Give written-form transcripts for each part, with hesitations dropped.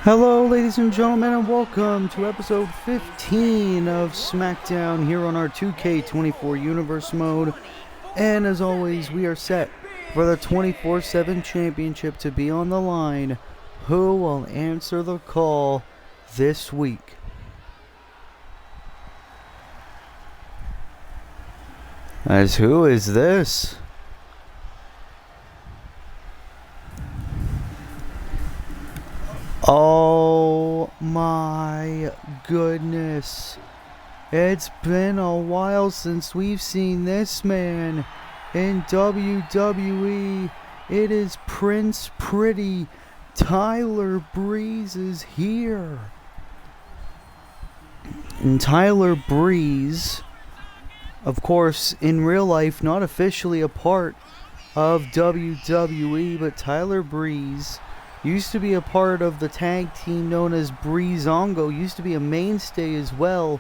Hello, ladies and gentlemen, and welcome to episode 15 of Smackdown here on our 2K24 Universe mode. And as always, we are set for the 24/7 championship to be on the line. Who will answer the call this week? As who is this? Oh my goodness. It's been a while since we've seen this man in WWE. It is Prince Pretty. Tyler Breeze is here. And Tyler Breeze, of course, in real life, not officially a part of WWE, but Tyler Breeze used to be a part of the tag team known as Breezango, used to be a mainstay as well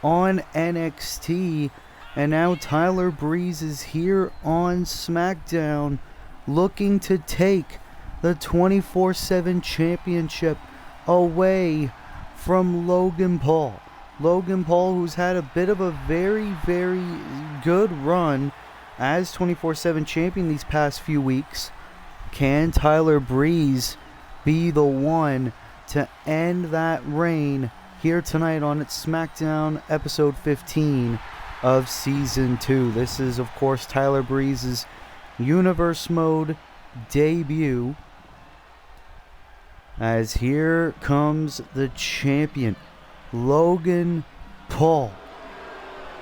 on NXT, and now Tyler Breeze is here on SmackDown looking to take the 24/7 championship away from Logan Paul. Logan Paul, who's had a bit of a very good run as 24/7 champion these past few weeks. Can Tyler Breeze be the one to end that reign here tonight on SmackDown episode 15 of season 2? This is, of course, Tyler Breeze's Universe Mode debut. As here comes the champion, Logan Paul,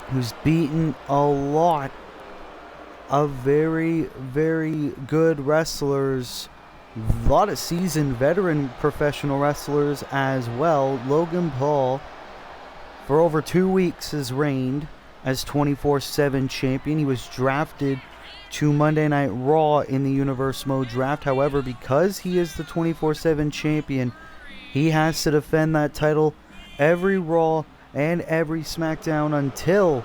who's beaten a lot of very good wrestlers, a lot of seasoned veteran professional wrestlers as well. Logan Paul, for over 2 weeks, has reigned as 24/7 champion. He was drafted to Monday Night Raw in the Universe Mode draft. However, because he is the 24/7 champion, he has to defend that title every Raw and every SmackDown until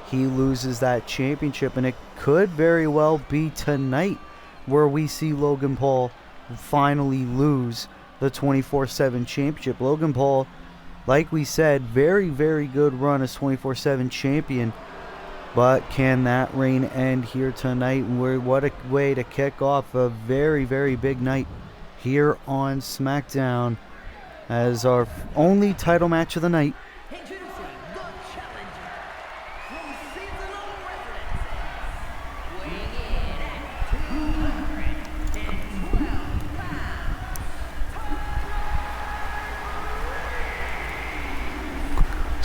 he loses that championship, and it could very well be tonight where we see Logan Paul finally lose the 24/7 championship. Logan Paul, like we said, very good run as 24/7 champion, but can that reign end here tonight? What a way to kick off a very big night here on SmackDown as our only title match of the night.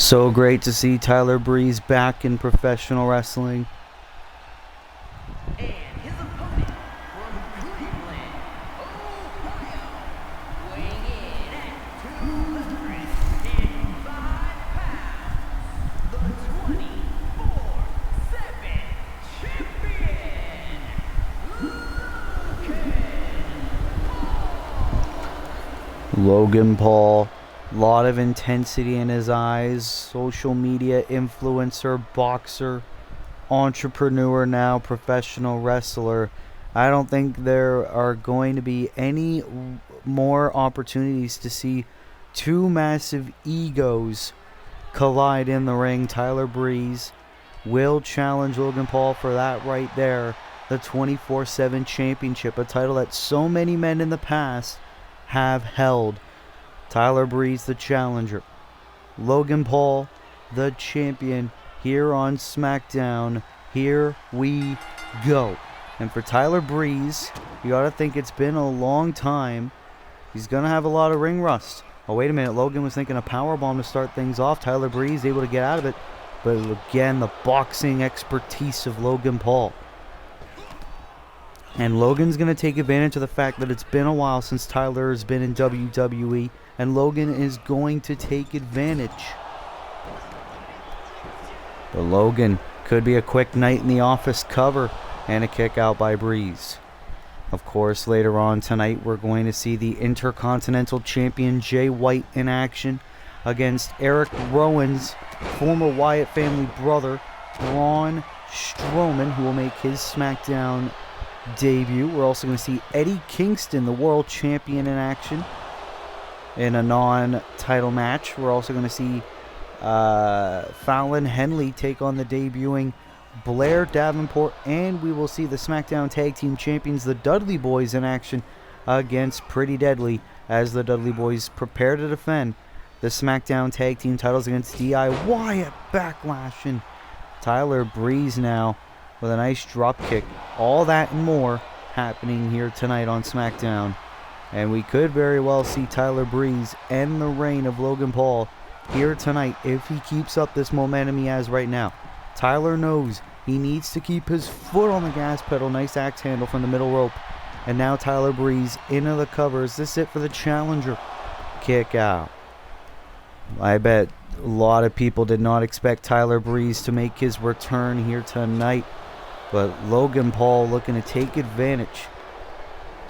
So great to see Tyler Breeze back in professional wrestling. And his opponent from Cleveland, Ohio, weighing in at 205 pounds, the 24/7 champion, Logan Paul. Lot of intensity in his eyes. Social media influencer, boxer, entrepreneur, now professional wrestler. I don't think there are going to be any more opportunities to see two massive egos collide in the ring. Tyler Breeze will challenge Logan Paul for that right there, the 24/7 championship, a title that so many men in the past have held. Tyler Breeze, the challenger. Logan Paul, the champion, here on SmackDown. Here we go. And for Tyler Breeze, you gotta think it's been a long time. He's gonna have a lot of ring rust. Oh, wait a minute. Logan was thinking a powerbomb to start things off. Tyler Breeze able to get out of it. But again, the boxing expertise of Logan Paul. And Logan's going to take advantage of the fact that it's been a while since Tyler has been in WWE. And Logan is going to take advantage. But Logan could be a quick night in the office cover and a kick out by Breeze. Of course, later on tonight, we're going to see the Intercontinental Champion Jay White in action against Eric Rowan's former Wyatt family brother, Braun Strowman, who will make his SmackDown debut. We're also going to see Eddie Kingston, the world champion, in action in a non-title match. We're also going to see Fallon Henley take on the debuting Blair Davenport, and we will see the Smackdown Tag Team Champions, the Dudley Boys, in action against Pretty Deadly as the Dudley Boys prepare to defend the SmackDown Tag Team titles against DIY at Backlash. And Tyler Breeze now with a nice drop kick. All that and more happening here tonight on SmackDown. And we could very well see Tyler Breeze end the reign of Logan Paul here tonight if he keeps up this momentum he has right now. Tyler knows he needs to keep his foot on the gas pedal. Nice axe handle from the middle rope. And now Tyler Breeze into the cover. Is this it for the challenger? Kick out. I bet a lot of people did not expect Tyler Breeze to make his return here tonight. But Logan Paul looking to take advantage.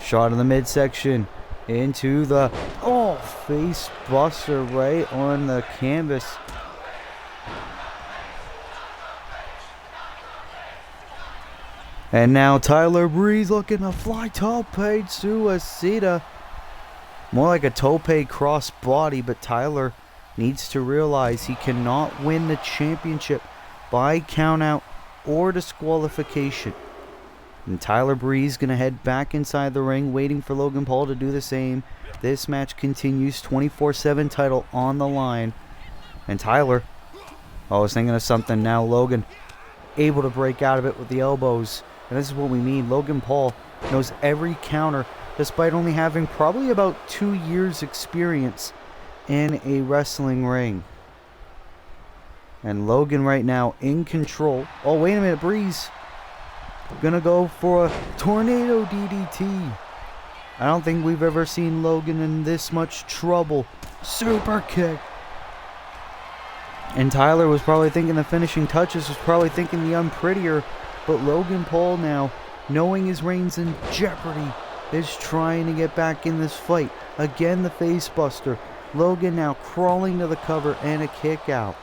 Shot in the midsection into the face buster right on the canvas. And now Tyler Breeze looking to fly tope suicida. More like a tope cross body, but Tyler needs to realize he cannot win the championship by countout or disqualification. And Tyler Breeze going to head back inside the ring, waiting for Logan Paul to do the same. This match continues, 24/7 title on the line. And Tyler, I was thinking of something now. Logan able to break out of it with the elbows. And this is what we need. Logan Paul knows every counter, despite only having probably about 2 years experience in a wrestling ring. And Logan right now in control. Oh, wait a minute, Breeze gonna go for a tornado DDT. I don't think we've ever seen Logan in this much trouble. Super kick. And Tyler was probably thinking the finishing touches, was probably thinking the unprettier. But Logan Paul now, knowing his reign's in jeopardy, is trying to get back in this fight. Again, the face buster. Logan now crawling to the cover and a kick out.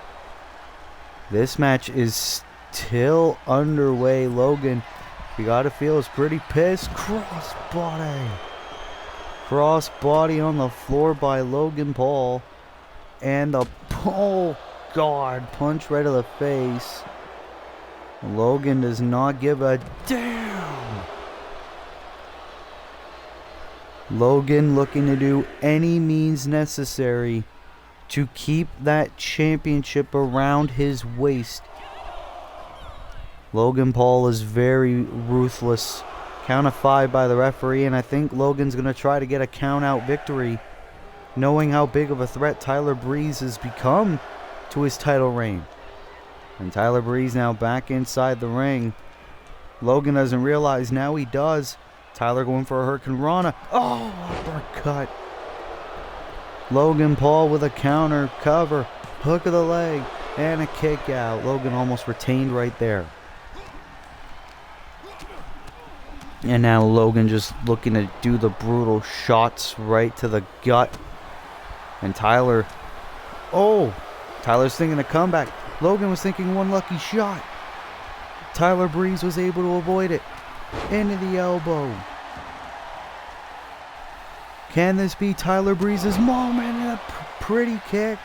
This match is still underway. Logan, you gotta feel, is pretty pissed. Crossbody. Crossbody on the floor by Logan Paul. And the guard punch right to the face. Logan does not give a damn. Logan looking to do any means necessary to keep that championship around his waist. Logan Paul is very ruthless. Count of 5 by the referee, and I think Logan's going to try to get a count-out victory, knowing how big of a threat Tyler Breeze has become to his title reign. And Tyler Breeze now back inside the ring. Logan doesn't realize, now he does. Tyler going for a Hurricane Rana. Oh, uppercut. Logan Paul with a counter cover. Hook of the leg and a kick out. Logan almost retained right there. And now Logan just looking to do the brutal shots right to the gut. And Tyler, Tyler's thinking a comeback. Logan was thinking one lucky shot. Tyler Breeze was able to avoid it. Into the elbow. Can this be Tyler Breeze's moment? And a pretty kick.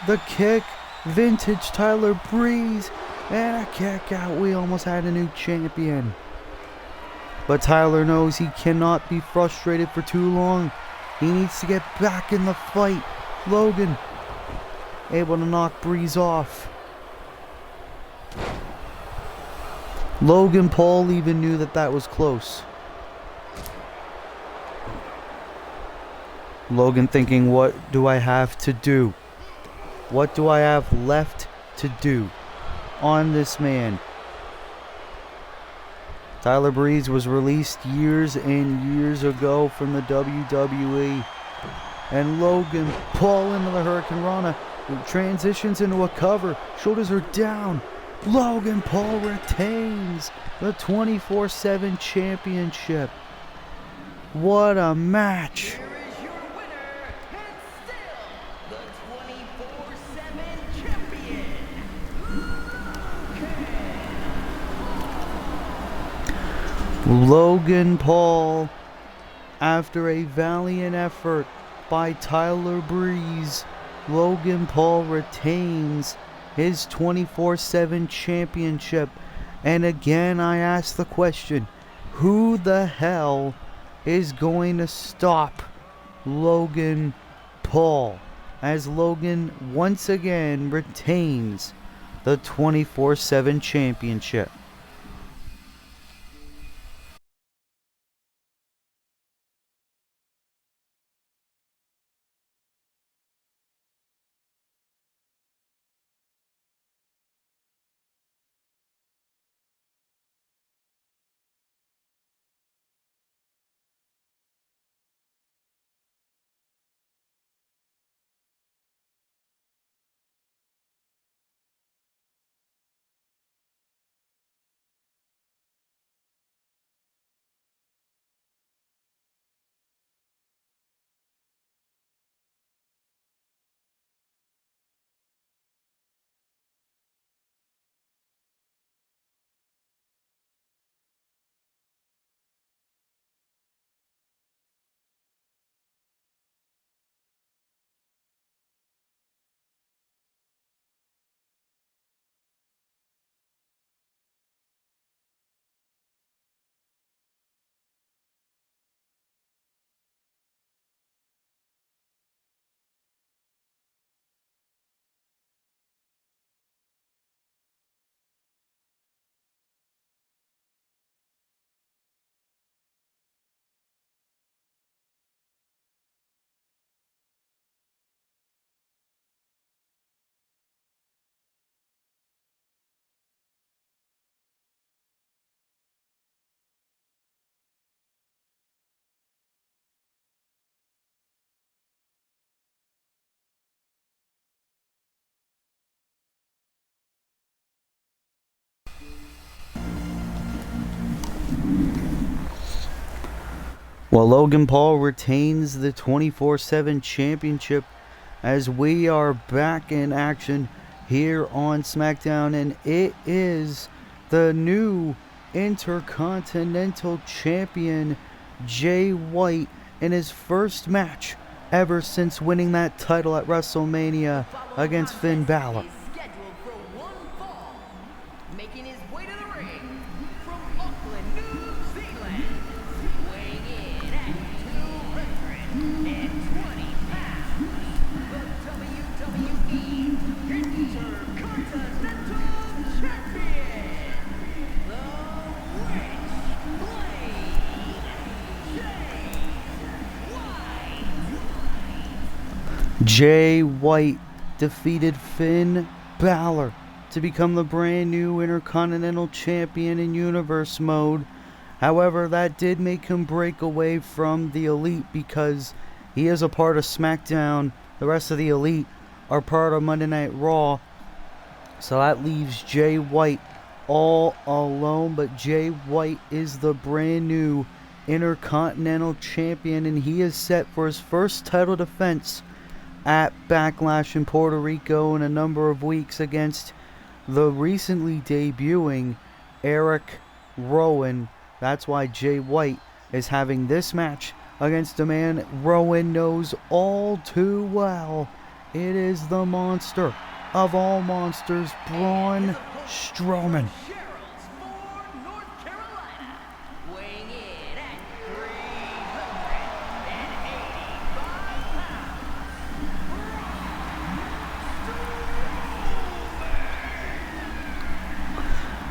The kick. Vintage Tyler Breeze. And a kick out. We almost had a new champion. But Tyler knows he cannot be frustrated for too long. He needs to get back in the fight. Logan able to knock Breeze off. Logan Paul even knew that was close. Logan thinking, what do I have to do? What do I have left to do on this man? Tyler Breeze was released years and years ago from the WWE. And Logan Paul into the Hurricane Rana. Transitions into a cover. Shoulders are down. Logan Paul retains the 24/7 championship. What a match. Here is your winner, and still the 24/7 champion, Logan Paul after a valiant effort by Tyler Breeze, Logan Paul retains his 24/7 championship. And again, I ask the question, who the hell is going to stop Logan Paul, as Logan once again retains the 24/7 championship? Well, Logan Paul retains the 24/7 championship as we are back in action here on SmackDown, and it is the new Intercontinental Champion Jay White in his first match ever since winning that title at WrestleMania against Finn Balor. Scheduled for one fall, making his way to the ring from Auckland, New Zealand, weighing in at 220 pounds, the WWE Intercontinental Champion, the Witchblade, Jay White defeated Finn Balor to become the brand new Intercontinental Champion in Universe Mode. However, that did make him break away from the Elite because he is a part of SmackDown. The rest of the Elite are part of Monday Night Raw. So that leaves Jay White all alone. But Jay White is the brand new Intercontinental Champion, and he is set for his first title defense at Backlash in Puerto Rico in a number of weeks against the recently debuting Eric Rowan. That's why Jay White is having this match against a man Rowan knows all too well. It is the monster of all monsters, Braun Strowman. Sherrills, North Carolina, weighing in at 385 pounds.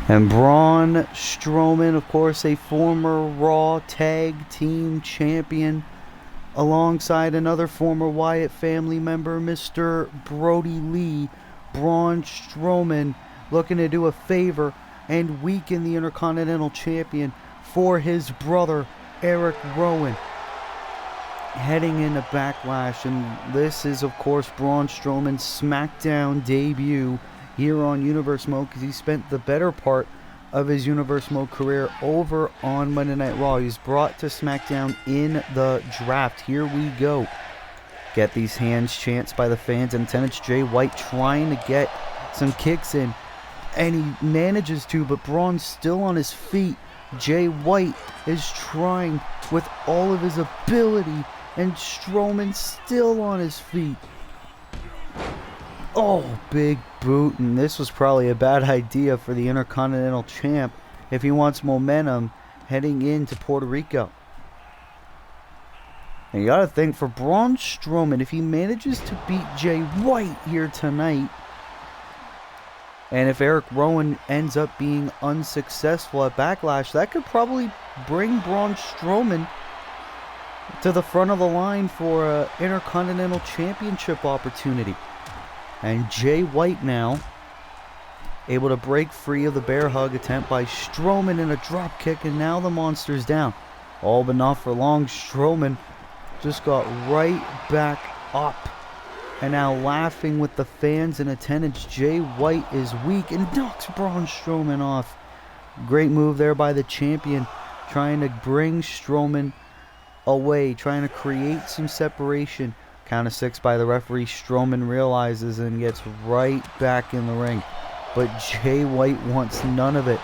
And Braun Strowman, of course, a former Raw Tag Team Champion, alongside another former Wyatt family member, Mr. Brody Lee. Braun Strowman looking to do a favor and weaken the Intercontinental Champion for his brother, Eric Rowan, heading into Backlash. And this is, of course, Braun Strowman's SmackDown debut here on Universe Mode, because he spent the better part of his Universe Mode career over on Monday Night Raw. He was brought to SmackDown in the draft. Here we go. Get these hands chants by the fans, and it's Jay White trying to get some kicks in, and he manages to, but Braun's still on his feet Jay White is trying with all of his ability, and Strowman still on his feet. Oh, big boot, and this was probably a bad idea for the Intercontinental Champ if he wants momentum heading into Puerto Rico. And you gotta think, for Braun Strowman, if he manages to beat Jay White here tonight, and if Eric Rowan ends up being unsuccessful at Backlash, that could probably bring Braun Strowman to the front of the line for an Intercontinental Championship opportunity. And Jay White now able to break free of the bear hug attempt by Strowman in a drop kick, and now the monster's down. All but not for long. Strowman just got right back up, and now laughing with the fans in attendance. Jay White is weak and knocks Braun Strowman off. Great move there by the champion, trying to bring Strowman away, trying to create some separation. Count of 6 by the referee. Strowman realizes and gets right back in the ring. But Jay White wants none of it.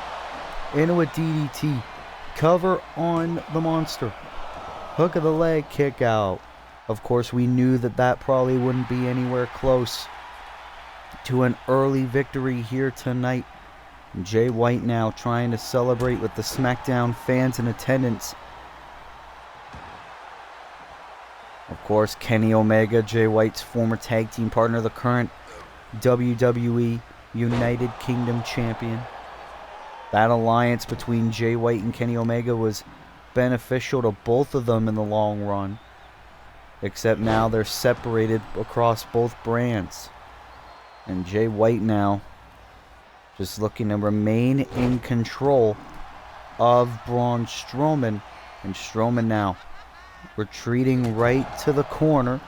Into a DDT. Cover on the monster. Hook of the leg, kick out. Of course, we knew that that probably wouldn't be anywhere close to an early victory here tonight. Jay White now trying to celebrate with the Smackdown fans in attendance. Of course, Kenny Omega, Jay White's former tag team partner, the current WWE United Kingdom champion. That alliance between Jay White and Kenny Omega was beneficial to both of them in the long run. Except now they're separated across both brands. And Jay White now just looking to remain in control of Braun Strowman. And Strowman now retreating right to the corner.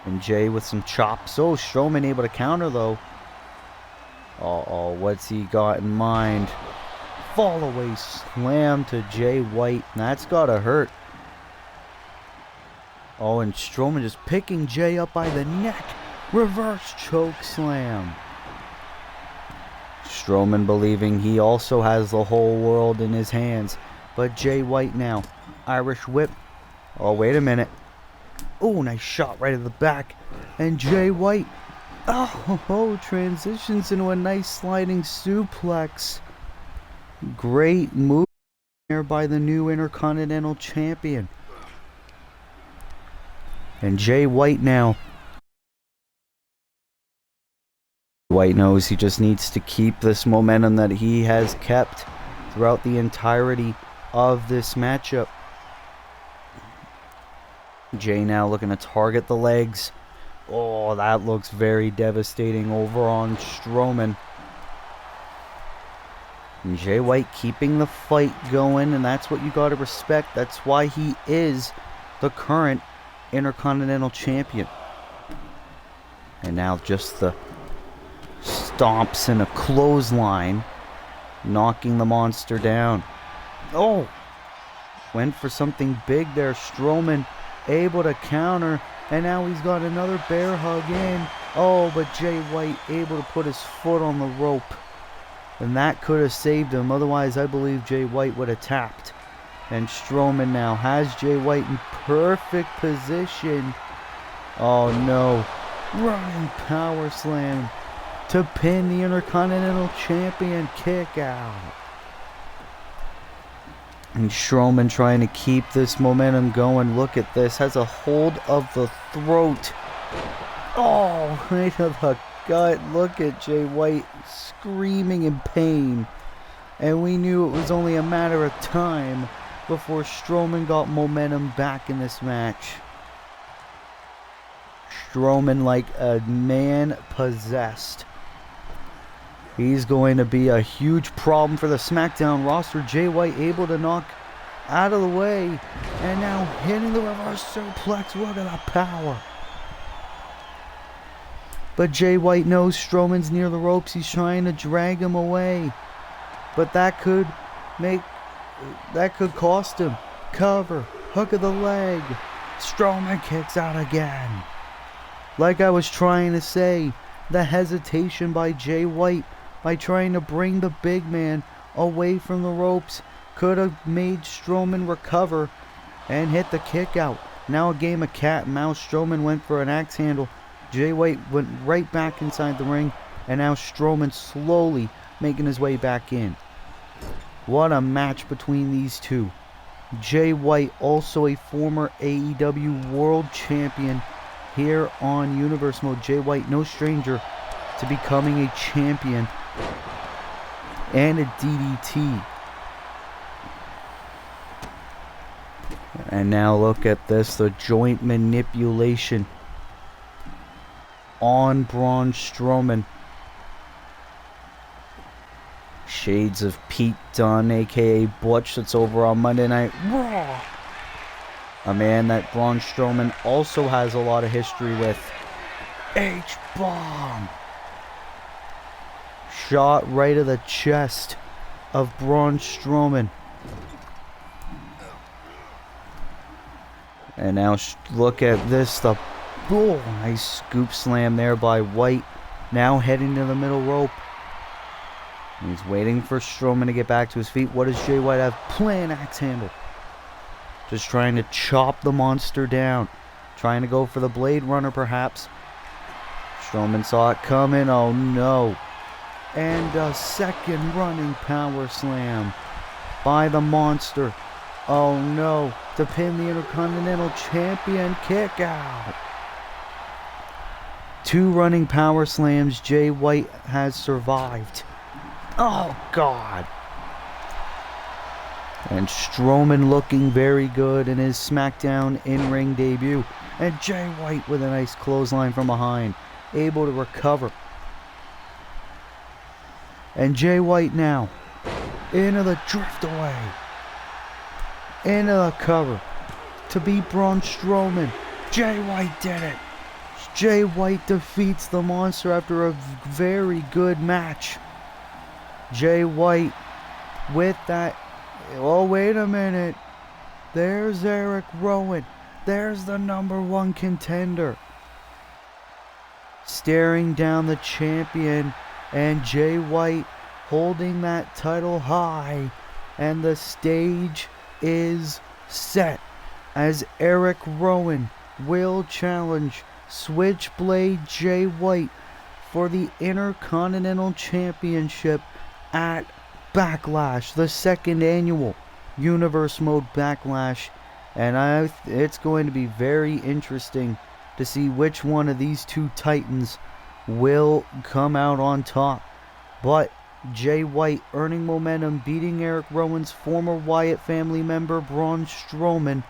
And Jay with some chops. Oh, Strowman able to counter though. Uh-oh, what's he got in mind? Fall away slam to Jay White. That's gotta hurt. Oh, and Strowman just picking Jay up by the neck. Reverse choke slam. Strowman believing he also has the whole world in his hands. But Jay White now. Irish whip. Oh, wait a minute. Oh, nice shot right at the back. And Jay White. Oh, transitions into a nice sliding suplex. Great move there by the new Intercontinental Champion. And Jay White now. White knows he just needs to keep this momentum that he has kept throughout the entirety of this matchup. Jay now looking to target the legs. Oh, that looks very devastating over on Strowman. And Jay White keeping the fight going, and that's what you got to respect. That's why he is the current Intercontinental Champion. And now just the stomps and a clothesline, knocking the monster down. Oh, went for something big there. Strowman able to counter, and now he's got another bear hug in. Oh, but Jay White able to put his foot on the rope, and that could have saved him. Otherwise, I believe Jay White would have tapped. And Strowman now has Jay White in perfect position. Oh no, running power slam to pin the Intercontinental Champion. Kick out. And Strowman trying to keep this momentum going. Look at this. Has a hold of the throat. Oh, right to the gut. Look at Jay White screaming in pain. And we knew it was only a matter of time before Strowman got momentum back in this match. Strowman like a man possessed. He's going to be a huge problem for the SmackDown roster. Jay White able to knock out of the way. And now hitting the reverse suplex. Look at the power. But Jay White knows Strowman's near the ropes. He's trying to drag him away. But that could cost him. Cover. Hook of the leg. Strowman kicks out again. Like I was trying to say, the hesitation by Jay White by trying to bring the big man away from the ropes could have made Strowman recover and hit the kick out. Now a game of cat and mouse. Strowman went for an axe handle. Jay White went right back inside the ring, and now Strowman slowly making his way back in. What a match between these two. Jay White, also a former AEW World Champion here on Universe Mode. Jay White, no stranger to becoming a champion and a DDT. And now look at this, the joint manipulation on Braun Strowman. Shades of Pete Dunne, aka Butch, that's over on Monday Night Raw. A man that Braun Strowman also has a lot of history with. H-bomb. Shot right to the chest of Braun Strowman. And now look at this, the nice scoop slam there by White. Now heading to the middle rope. He's waiting for Strowman to get back to his feet. What does Jay White have? Plan axe handle. Just trying to chop the monster down. Trying to go for the Blade Runner perhaps. Strowman saw it coming. Oh no. And a second running power slam by the monster. Oh no. To pin the Intercontinental Champion. Kick out. 2 running power slams. Jay White has survived. Oh, God. And Strowman looking very good in his Smackdown in-ring debut. And Jay White with a nice clothesline from behind. Able to recover. And Jay White now. Into the drift away. Into the cover. To beat Braun Strowman. Jay White did it. Jay White defeats the monster after a very good match. Jay White with that. Oh, wait a minute. There's Eric Rowan. There's the #1 contender. Staring down the champion. And Jay White holding that title high. And the stage is set as Eric Rowan will challenge Switchblade Jay White for the Intercontinental Championship at Backlash, the 2nd annual Universe Mode Backlash. And it's going to be very interesting to see which one of these two titans will come out on top. But Jay White earning momentum, beating Eric Rowan's former Wyatt family member Braun Strowman,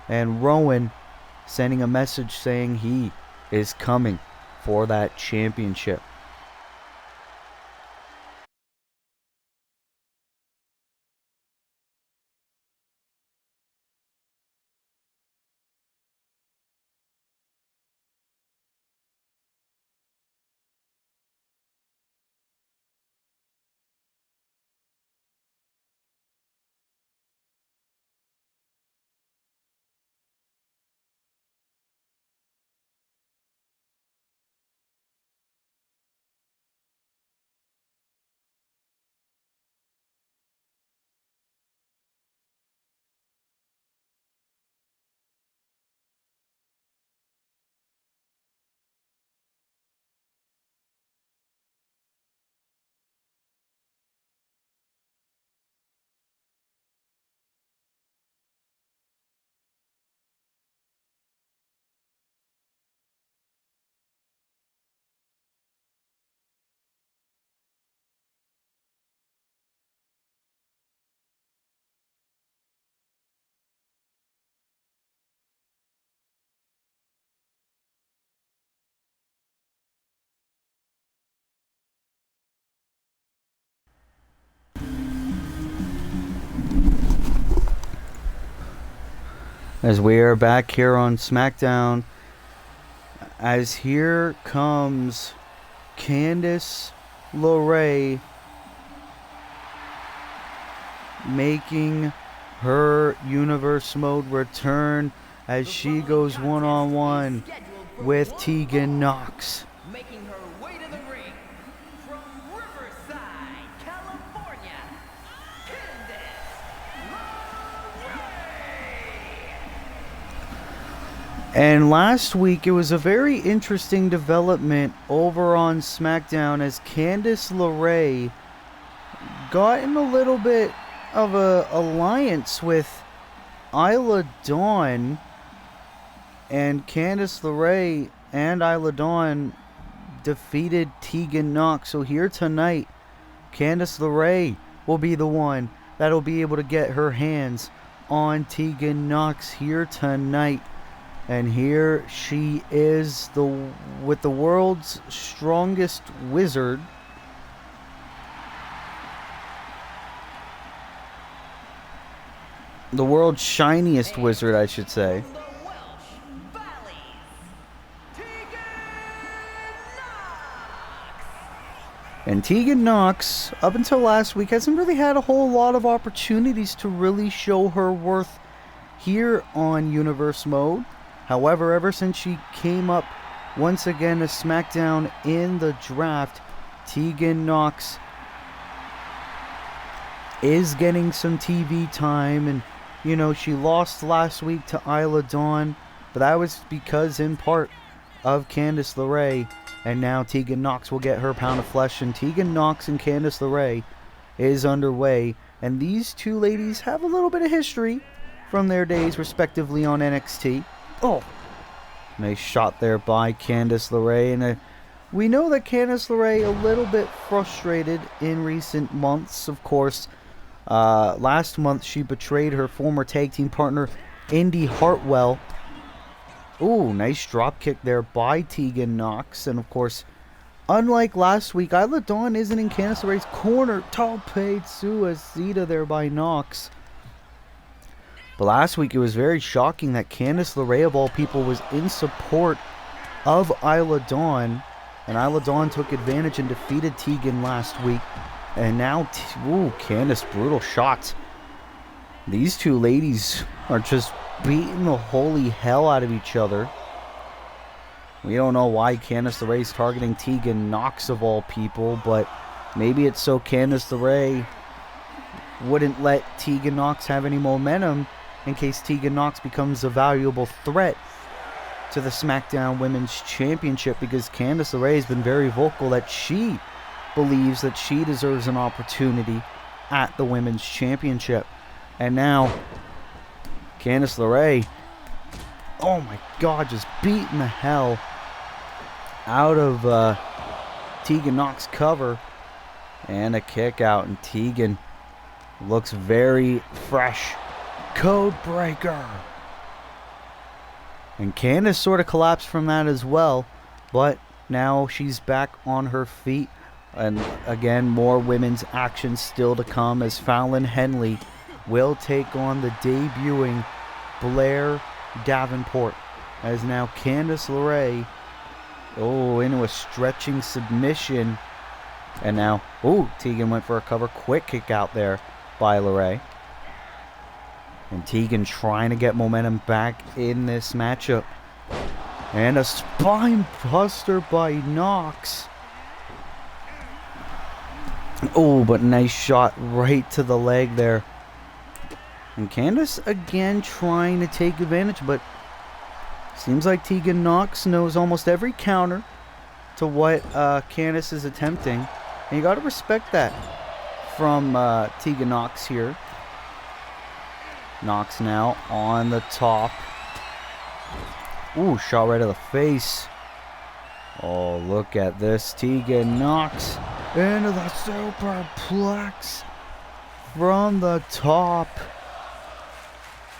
and Rowan sending a message saying he is coming for that championship. As we are back here on Smackdown, as here comes Candice LeRae making her Universe Mode return as she goes one-on-one with Tegan Knox. Making her way to the ring from Riverside, California, Candice And last week, it was a very interesting development over on SmackDown as Candice LeRae got in a little bit of a alliance with Isla Dawn. And Candice LeRae and Isla Dawn defeated Tegan Nox. So here tonight, Candice LeRae will be the one that'll be able to get her hands on Tegan Nox here tonight. And here she is with the world's strongest wizard. The world's shiniest wizard, I should say. And Tegan Nox, up until last week, hasn't really had a whole lot of opportunities to really show her worth here on Universe Mode. However, ever since she came up once again to SmackDown in the draft, Tegan Nox is getting some TV time. And, you know, she lost last week to Isla Dawn, but that was because, in part, of Candice LeRae. And now Tegan Nox will get her pound of flesh, and Tegan Nox and Candice LeRae is underway. And these two ladies have a little bit of history from their days, respectively, on NXT. Oh, nice shot there by Candice LeRae. And we know that Candice LeRae a little bit frustrated in recent months. Of course, last month she betrayed her former tag team partner, Indy Hartwell. Ooh, nice drop kick there by Tegan Nox. And of course, unlike last week, Isla Dawn isn't in Candice LeRae's corner. Tope Suicida there by Nox. But last week, it was very shocking that Candice LeRae, of all people, was in support of Isla Dawn. And Isla Dawn took advantage and defeated Tegan last week. And now, Candice, brutal shots. These two ladies are just beating the holy hell out of each other. We don't know why Candice LeRae is targeting Tegan Nox, of all people. But maybe it's so Candice LeRae wouldn't let Tegan Nox have any momentum, in case Tegan Nox becomes a valuable threat to the SmackDown Women's Championship, because Candice LeRae has been very vocal that she believes that she deserves an opportunity at the Women's Championship. And now, Candice LeRae, oh my god, just beating the hell out of Tegan Nox cover. And a kick out, and Tegan looks very fresh. Code breaker. And Candice sort of collapsed from that as well, but now she's back on her feet. And again, more women's action still to come, as Fallon Henley will take on the debuting Blair Davenport, as now Candice LeRae, into a stretching submission. And now, Tegan went for a cover. Quick kick out there by LeRae. And Tegan trying to get momentum back in this matchup. And a spine buster by Nox. But nice shot right to the leg there. And Candice again trying to take advantage, but seems like Tegan Nox knows almost every counter to what Candice is attempting. And you got to respect that from Tegan Nox here. Nox now on the top. Shot right to the face. Oh, look at this. Tegan Nox into the superplex from the top.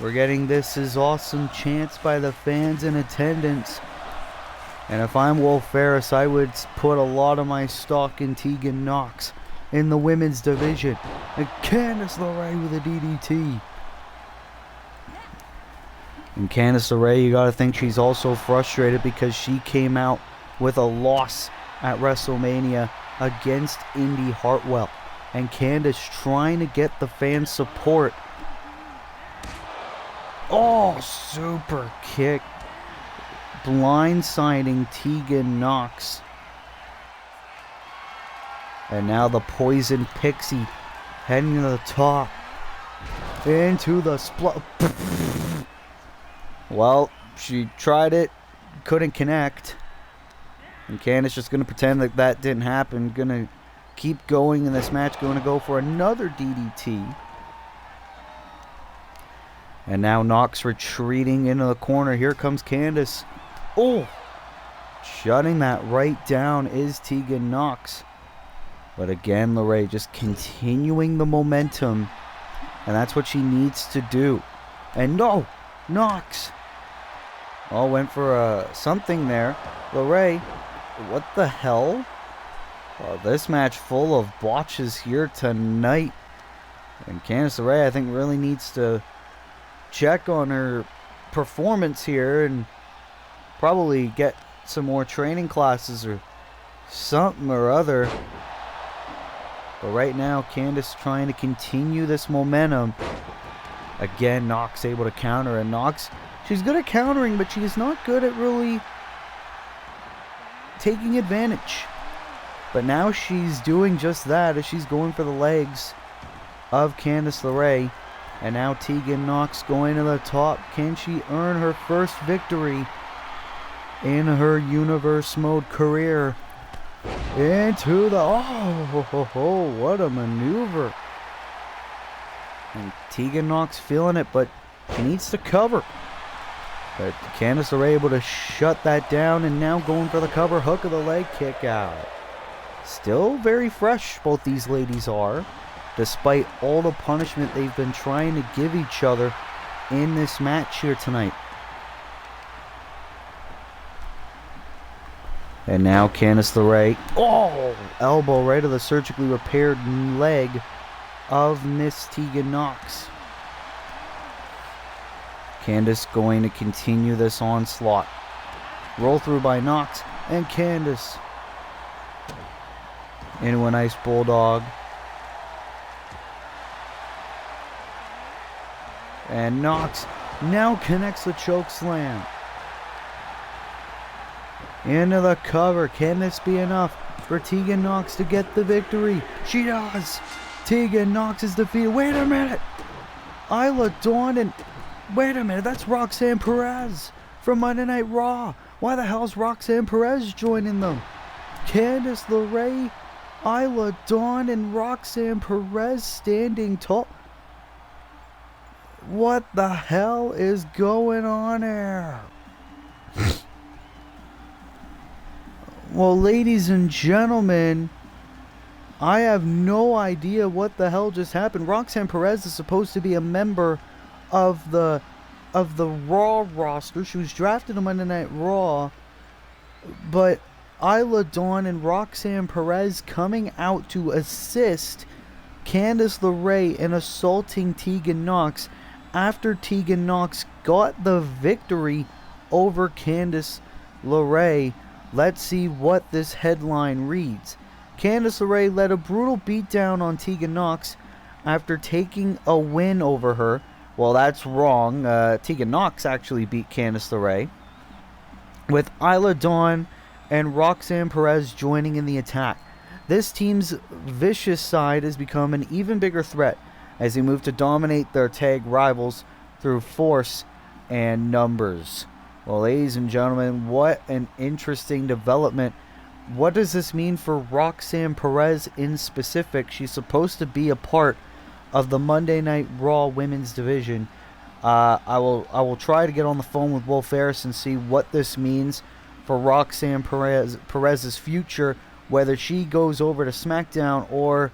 We're getting "This Is Awesome" chants by the fans in attendance. And if I'm Wolf Ferris, I would put a lot of my stock in Tegan Nox in the women's division. And Candice LeRae with a DDT. And Candice LeRae, you gotta think she's also frustrated because she came out with a loss at WrestleMania against Indy Hartwell. And Candice trying to get the fan support. Super kick. Blindsiding Tegan Nox. And now the Poison Pixie heading to the top. Into the split. Well, She tried it, couldn't connect. And Candice just going to pretend like that didn't happen. Going to keep going in this match. Going to go for another DDT. And now Nox retreating into the corner. Here comes Candice. Oh! Shutting that right down is Tegan Nox. But again, LeRae just continuing the momentum. And that's what she needs to do. And no! Nox! Oh, went for something there. LeRae, what the hell? Oh, this match full of botches here tonight. And Candice LeRae, I think, really needs to check on her performance here and probably get some more training classes or something or other. But right now, Candice trying to continue this momentum. Again, Nox able to counter, and Nox, she's good at countering, but she is not good at really taking advantage. But now she's doing just that as she's going for the legs of Candice LeRae. And now Tegan Nox going to the top. Can she earn her first victory in her Universe Mode career? Into the... Oh, what a maneuver. And Tegan Nox feeling it, but she needs to cover. But Candice LeRae able to shut that down, and now going for the cover. Hook of the leg kick out. Still very fresh, both these ladies are, despite all the punishment they've been trying to give each other in this match here tonight. And now Candice LeRae, oh, elbow right to the surgically repaired leg of Miss Tegan Nox. Candice going to continue this onslaught. Roll through by Nox, and Candice into a nice bulldog. And Nox now connects the choke slam. Into the cover. Can this be enough for Tegan Nox to get the victory? She does. Tegan Nox is defeated. Wait a minute. Isla Dawn and... Wait a minute. That's Roxanne Perez from Monday Night Raw. Why the hell's Roxanne Perez joining them? Candice LeRae, Isla Dawn, and Roxanne Perez standing tall. What the hell is going on here? Well, ladies and gentlemen, I have no idea what the hell just happened. Roxanne Perez is supposed to be a member of the Raw roster. She was drafted on Monday Night Raw, but Isla Dawn and Roxanne Perez coming out to assist Candice LeRae in assaulting Tegan Nox after Tegan Nox got the victory over Candice LeRae. Let's see what this headline reads. Candice LeRae led a brutal beatdown on Tegan Nox after taking a win over her. Well, that's wrong. Tegan Nox actually beat Candice LeRae, with Isla Dawn and Roxanne Perez joining in the attack. This team's vicious side has become an even bigger threat as they move to dominate their tag rivals through force and numbers. Well, ladies and gentlemen, what an interesting development. What does this mean for Roxanne Perez in specific? She's supposed to be a part of the Monday Night Raw Women's Division. I will try to get on the phone with Will Ferris and see what this means for Roxanne Perez's future, whether she goes over to SmackDown or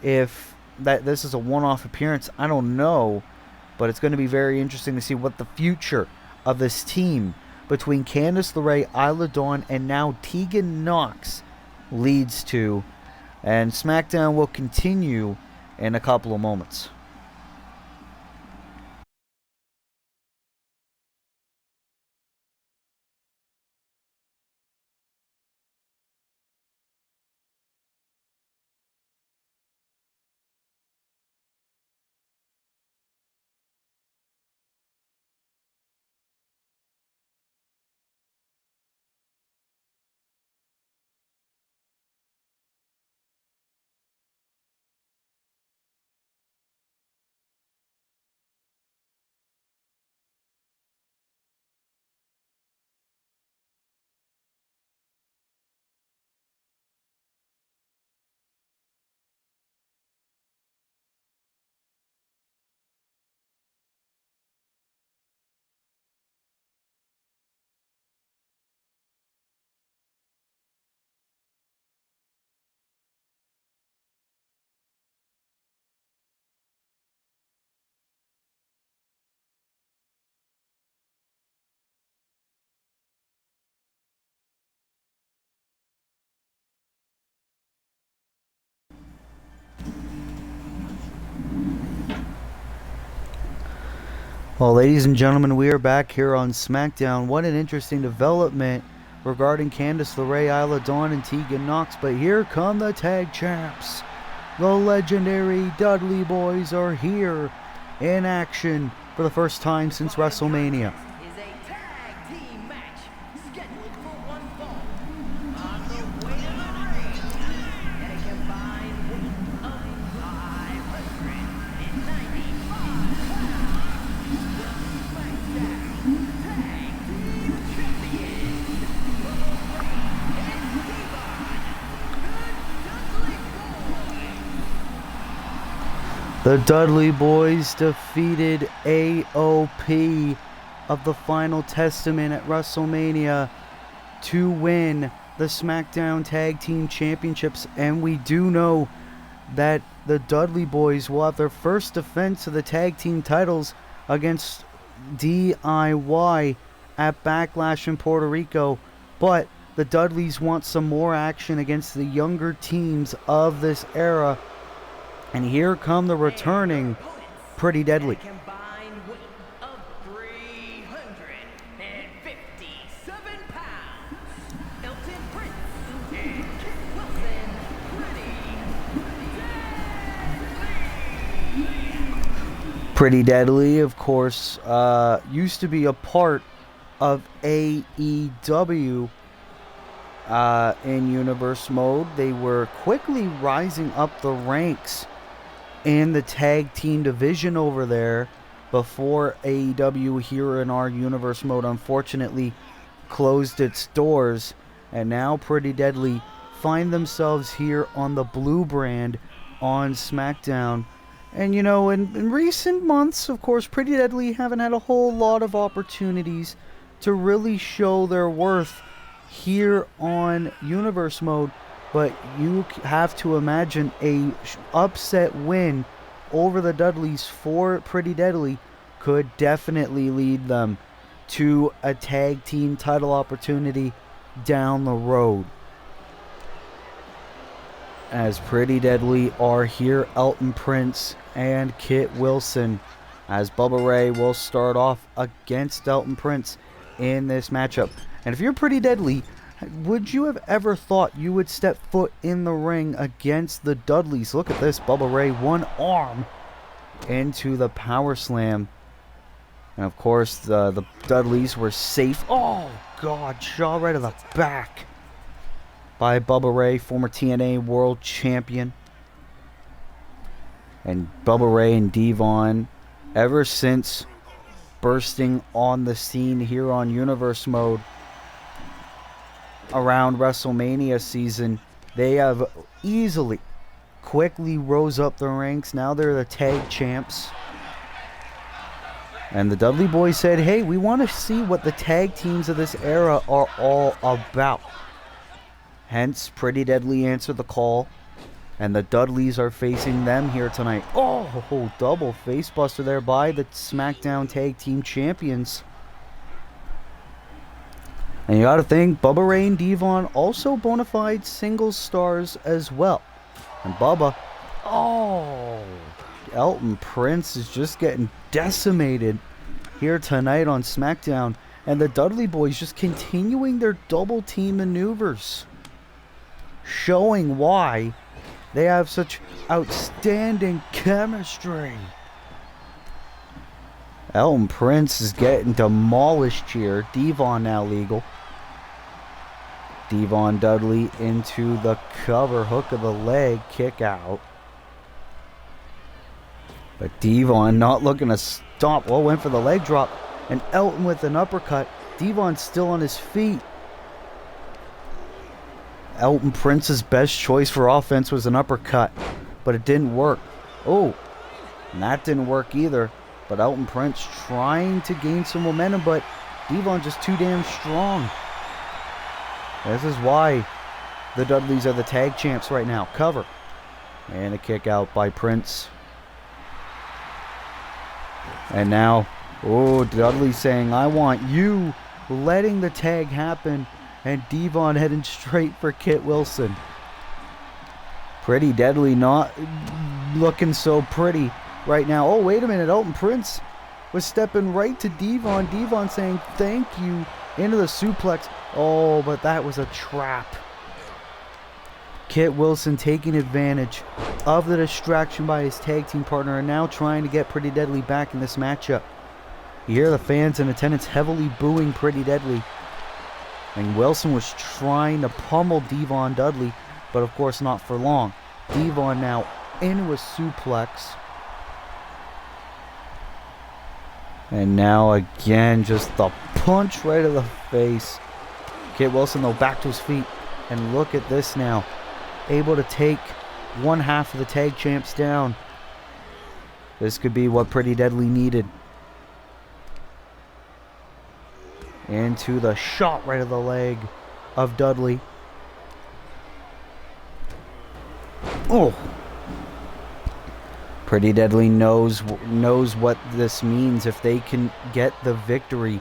if this is a one-off appearance. I don't know, but it's going to be very interesting to see what the future of this team between Candice LeRae, Isla Dawn, and now Tegan Nox leads to. And SmackDown will continue in a couple of moments. Well, ladies and gentlemen, we are back here on Smackdown. What an interesting development regarding Candice LeRae, Isla Dawn, and Tegan Knox. But here come the tag champs. The legendary Dudley Boys are here in action for the first time since WrestleMania. Is a tag team match scheduled for one fall. On the way to the ring, at a combined weight of 595 pounds, the Smackdown Tag Team Champions, Bubba Ray and Devon, the Dudley Boys. The Dudley Boys defeated AOP of the Final Testament at WrestleMania to win the SmackDown Tag Team Championships. And we do know that the Dudley Boys will have their first defense of the tag team titles against DIY at Backlash in Puerto Rico. But the Dudleys want some more action against the younger teams of this era. And here come the returning Pretty Deadly. Combined weight of 357 pounds. Elton Prince and Kit Wilson. Pretty Deadly, of course, used to be a part of AEW in Universe Mode. They were quickly rising up the ranks in the tag team division over there before AEW here in our Universe Mode unfortunately closed its doors. And now Pretty Deadly find themselves here on the blue brand on SmackDown. And you know, in recent months, of course, Pretty Deadly haven't had a whole lot of opportunities to really show their worth here on Universe Mode. But you have to imagine a upset win over the Dudleys for Pretty Deadly could definitely lead them to a tag team title opportunity down the road. As Pretty Deadly are here, Elton Prince and Kit Wilson, as Bubba Ray will start off against Elton Prince in this matchup. And if you're Pretty Deadly, would you have ever thought you would step foot in the ring against the Dudleys? Look at this, Bubba Ray, one arm into the power slam. And of course, the Dudleys were safe. Oh, God, shot right to the back by Bubba Ray, former TNA World Champion. And Bubba Ray and Devon, ever since bursting on the scene here on Universe Mode around WrestleMania season, they have easily, quickly rose up the ranks. Now they're the tag champs. And the Dudley Boys said, hey, we want to see what the tag teams of this era are all about. Hence, Pretty Deadly answered the call. And the Dudleys are facing them here tonight. Oh, double facebuster there by the SmackDown Tag Team Champions. And you gotta think, Bubba Ray and Devon also bona fide singles stars as well. And Bubba, Elton Prince is just getting decimated here tonight on SmackDown. And the Dudley Boys just continuing their double team maneuvers, showing why they have such outstanding chemistry. Elton Prince is getting demolished here. Devon now legal. Devon Dudley into the cover, hook of the leg, kick out. But Devon not looking to stop. Well, went for the leg drop. And Elton with an uppercut. Devon still on his feet. Elton Prince's best choice for offense was an uppercut, but it didn't work. Oh, and that didn't work either. But Elton Prince trying to gain some momentum, but Devon just too damn strong. This is why the Dudleys are the tag champs right now. Cover. And a kick out by Prince. And now, Dudley saying, I want you, letting the tag happen. And Devon heading straight for Kit Wilson. Pretty Deadly not looking so pretty right now. Oh, wait a minute. Elton Prince was stepping right to Devon. Devon saying thank you into the suplex. Oh, but that was a trap. Kit Wilson taking advantage of the distraction by his tag team partner and now trying to get Pretty Deadly back in this matchup. You hear the fans in attendance heavily booing Pretty Deadly. And Wilson was trying to pummel Devon Dudley, but of course not for long. Devon now into a suplex. And now again, just the punch right to the face. Kit Wilson though back to his feet. And look at this now. Able to take one half of the tag champs down. This could be what Pretty Deadly needed. Into the shot right of the leg of Dudley. Oh. Pretty Deadly knows what this means. If they can get the victory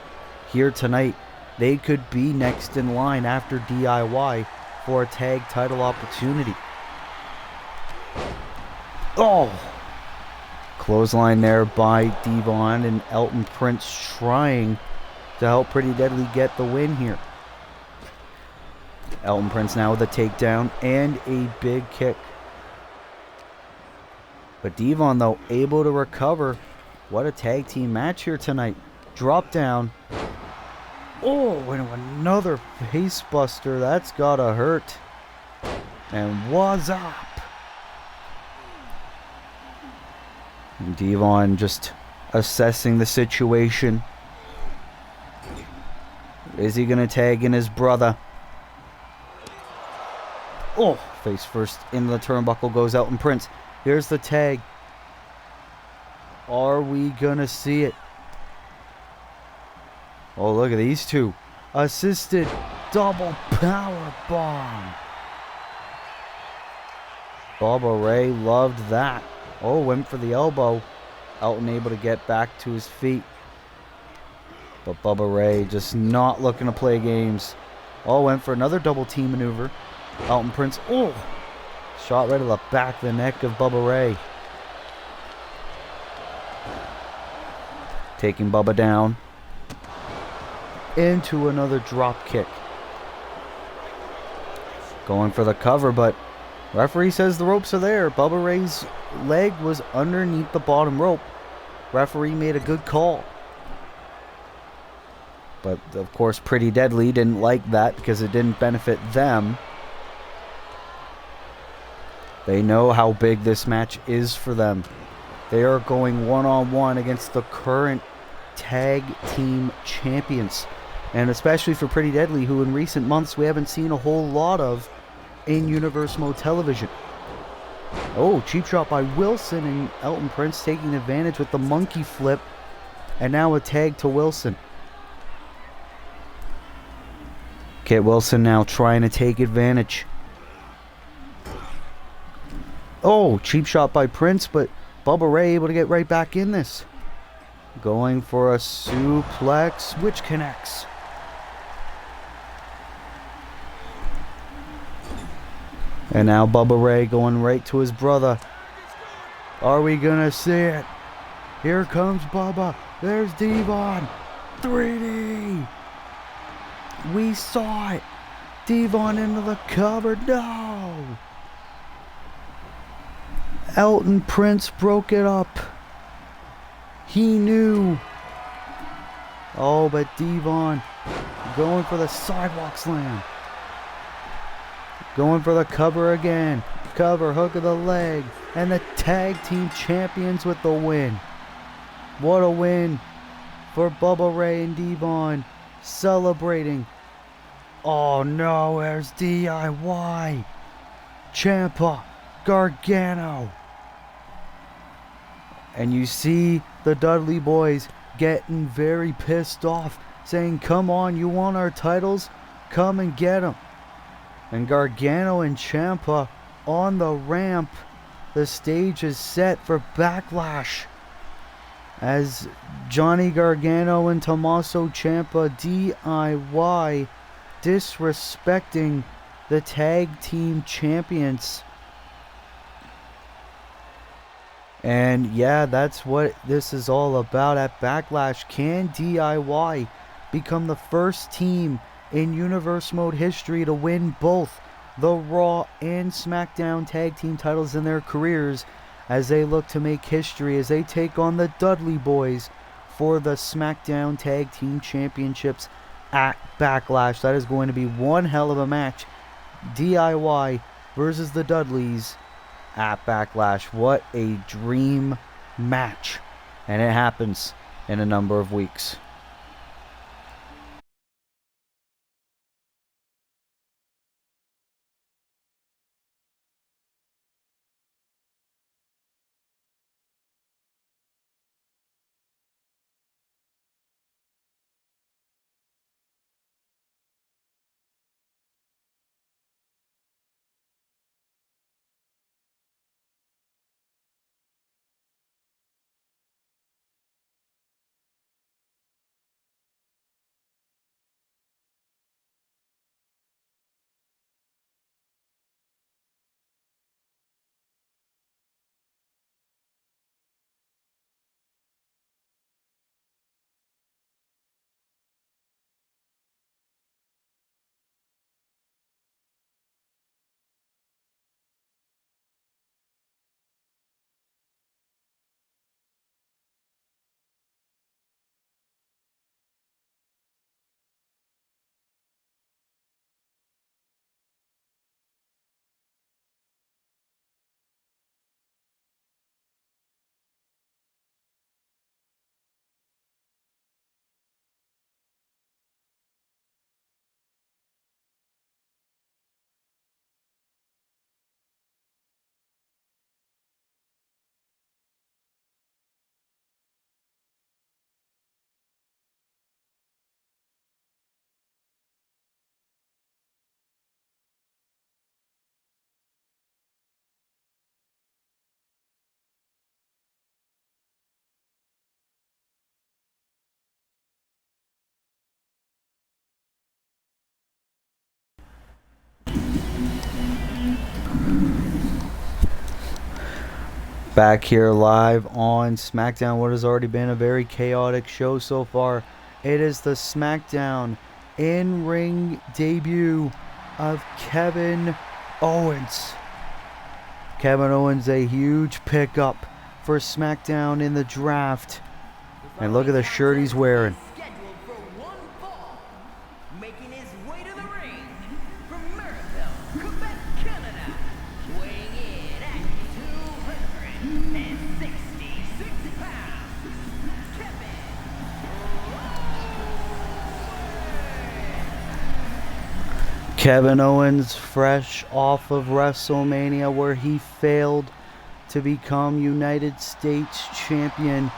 here tonight, they could be next in line after DIY for a tag title opportunity. Oh! Clothesline there by Devon, and Elton Prince trying to help Pretty Deadly get the win here. Elton Prince now with a takedown and a big kick. But Devon, though, able to recover. What a tag team match here tonight. Drop down. Oh, and another face buster. That's gotta hurt. And what's up? And Devon just assessing the situation. Is he gonna tag in his brother? Oh, face first into the turnbuckle goes Elton Prince. Here's the tag. Are we gonna see it? Oh, look at these two. Assisted double power bomb. Bubba Ray loved that. Oh, went for the elbow. Elton able to get back to his feet. But Bubba Ray just not looking to play games. Oh, went for another double team maneuver. Elton Prince. Oh, shot right to the back of the neck of Bubba Ray. Taking Bubba down. Into another drop kick. Going for the cover, but referee says the ropes are there. Bubba Ray's leg was underneath the bottom rope. Referee made a good call. But of course Pretty Deadly didn't like that because it didn't benefit them. They know how big this match is for them. They are going one-on-one against the current tag team champions. And especially for Pretty Deadly, who in recent months we haven't seen a whole lot of in Universe Mode Television. Oh, cheap shot by Wilson, and Elton Prince taking advantage with the monkey flip. And now a tag to Wilson. Kit Wilson now trying to take advantage. Oh, cheap shot by Prince, but Bubba Ray able to get right back in this. Going for a suplex, which connects. And now Bubba Ray going right to his brother. Are we gonna see it? Here comes Bubba. There's Devon. 3D. We saw it. Devon into the cover. No. Elton Prince broke it up. He knew. Oh, but Devon going for the sidewalk slam. Going for the cover again. Cover, hook of the leg. And the tag team champions with the win. What a win for Bubba Ray and Devon. Celebrating. Oh no, there's DIY. Ciampa, Gargano. And you see the Dudley boys getting very pissed off. Saying, come on, you want our titles? Come and get them. And Gargano and Ciampa on the ramp. The stage is set for Backlash. As Johnny Gargano and Tommaso Ciampa DIY disrespecting the tag team champions. And yeah, that's what this is all about at Backlash. Can DIY become the first team in Universe Mode history to win both the Raw and SmackDown Tag Team titles in their careers, as they look to make history as they take on the Dudley Boys for the SmackDown Tag Team Championships at Backlash? That is going to be one hell of a match. DIY versus the Dudleys at Backlash. What a dream match. And it happens in a number of weeks. Back here live on SmackDown, what has already been a very chaotic show so far. It is the SmackDown in-ring debut of Kevin Owens. Kevin Owens, a huge pickup for SmackDown in the draft. And look at the shirt he's wearing. Scheduled for one fall, making his way to the ring from Maribel, Quebec, Canada, weighing in at 266 pounds, Kevin Owens. Kevin Owens, fresh off of WrestleMania, where he failed to become United States champion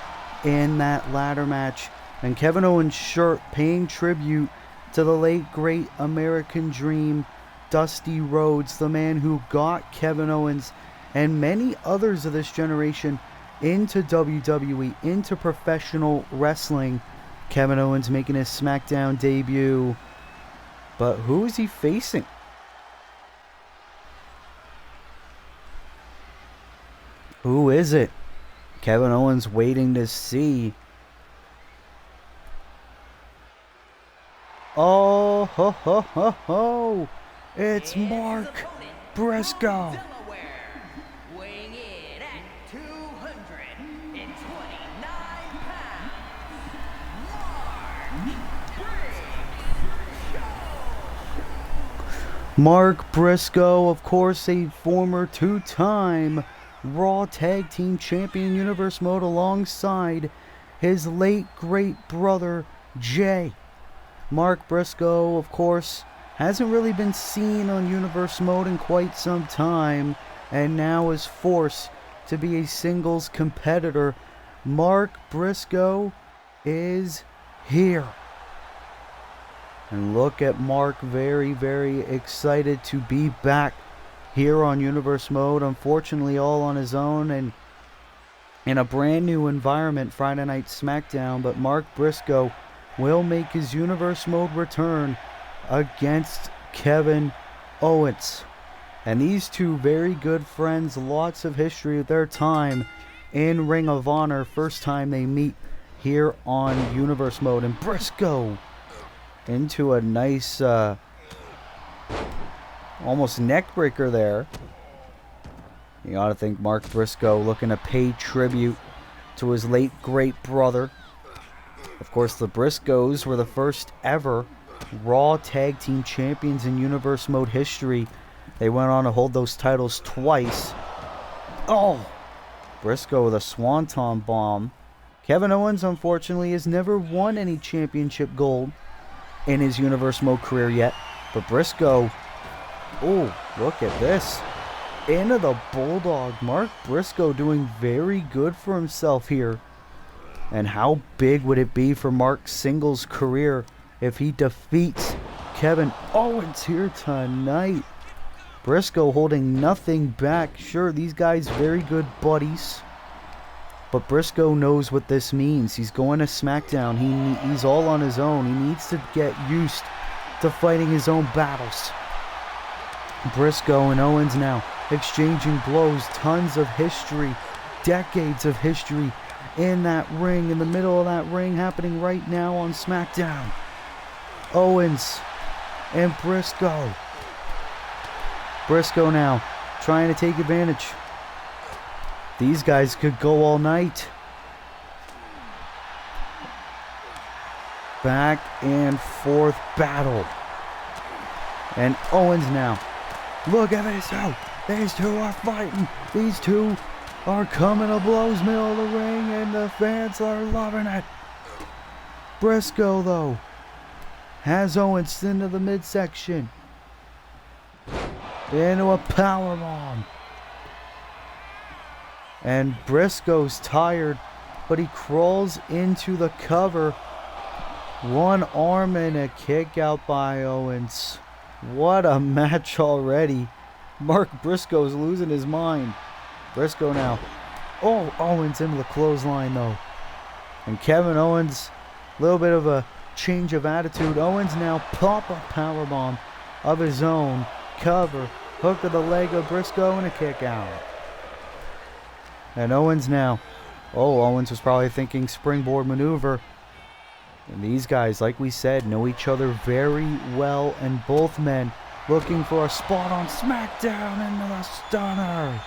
in that ladder match. And Kevin Owens' shirt paying tribute to the late great American Dream, Dusty Rhodes, the man who got Kevin Owens and many others of this generation into WWE, into professional wrestling. Kevin Owens making his SmackDown debut. But who is he facing? Who is it? Kevin Owens waiting to see. Oh, ho, ho, ho, ho. It's Mark Briscoe. Weighing in at 229 pounds, Mark Briscoe, of course, a former two-time Raw Tag Team Champion Universe Mode alongside his late great brother Jay. Mark Briscoe, of course, hasn't really been seen on Universe Mode in quite some time, and now is forced to be a singles competitor. Mark Briscoe is here. And look at Mark, very, very excited to be back here on Universe Mode. Unfortunately, all on his own and in a brand new environment, Friday Night SmackDown. But Mark Briscoe will make his Universe Mode return against Kevin Owens. And these two very good friends, lots of history of their time in Ring of Honor. First time they meet here on Universe Mode. And Briscoe into a nice almost neck breaker there. You gotta think Mark Briscoe looking to pay tribute to his late great brother. Of course, the Briscoes were the first ever Raw Tag Team Champions in Universe Mode history. They went on to hold those titles twice. Oh! Briscoe with a Swanton Bomb. Kevin Owens, unfortunately, has never won any championship gold in his Universe Mode career yet. But Briscoe, oh, look at this. Into the Bulldog. Mark Briscoe doing very good for himself here. And how big would it be for Mark's singles career if he defeats Kevin Owens here tonight? Briscoe holding nothing back. Sure, these guys very good buddies. But Briscoe knows what this means. He's going to SmackDown. He's all on his own. He needs to get used to fighting his own battles. Briscoe and Owens now exchanging blows. Tons of history. Decades of history in that ring. In the middle of that ring happening right now on SmackDown. Owens and Briscoe. Briscoe now trying to take advantage. These guys could go all night. Back and forth battle. And Owens now. Look at these two. These two are fighting. These two are coming to blows middle of the ring, and the fans are loving it. Briscoe, though, has Owens into the midsection. Into a powerbomb. And Briscoe's tired, but he crawls into the cover. One arm and a kick out by Owens. What a match already. Mark Briscoe's losing his mind. Briscoe now. Oh, Owens into the clothesline though. And Kevin Owens, a little bit of a change of attitude. Owens now pop a powerbomb of his own. Cover. Hook of the leg of Briscoe and a kick out. And Owens now. Oh, Owens was probably thinking springboard maneuver. And these guys, like we said, know each other very well. And both men looking for a spot on SmackDown into the stunner.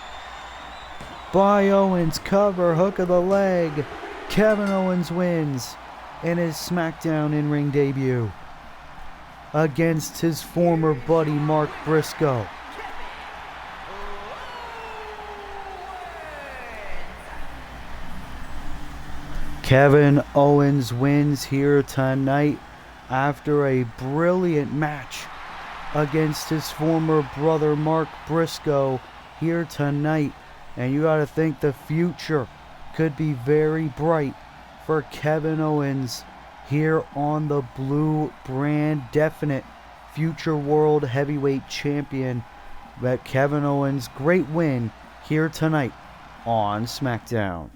By Owens, cover, hook of the leg. Kevin Owens wins in his SmackDown in-ring debut against his former buddy Mark Briscoe. Kevin Owens wins here tonight after a brilliant match against his former brother Mark Briscoe here tonight. And you gotta think the future could be very bright for Kevin Owens here on the blue brand. Definite future world heavyweight champion. But Kevin Owens, great win here tonight on SmackDown.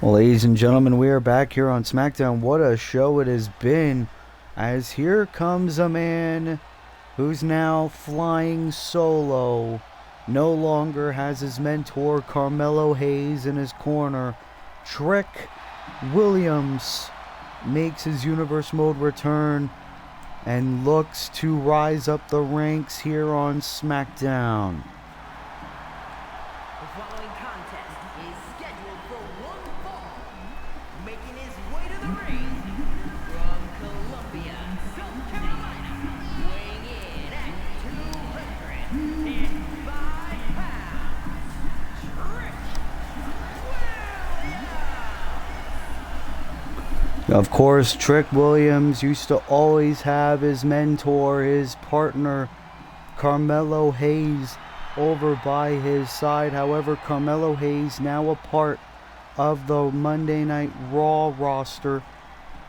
Well, ladies and gentlemen, we are back here on Smackdown. What a show it has been, as here comes a man who's now flying solo. No longer has his mentor Carmelo Hayes in his corner. Trick Williams makes his Universe Mode return and looks to rise up the ranks here on Smackdown. The following contest is scheduled for one fall. Making his way to the ring from Columbia, South Carolina, weighing in at 205 pounds, Trick Williams. Of course, Trick Williams used to always have his mentor, his partner, Carmelo Hayes, over by his side. However, Carmelo Hayes now a part of the Monday Night Raw roster,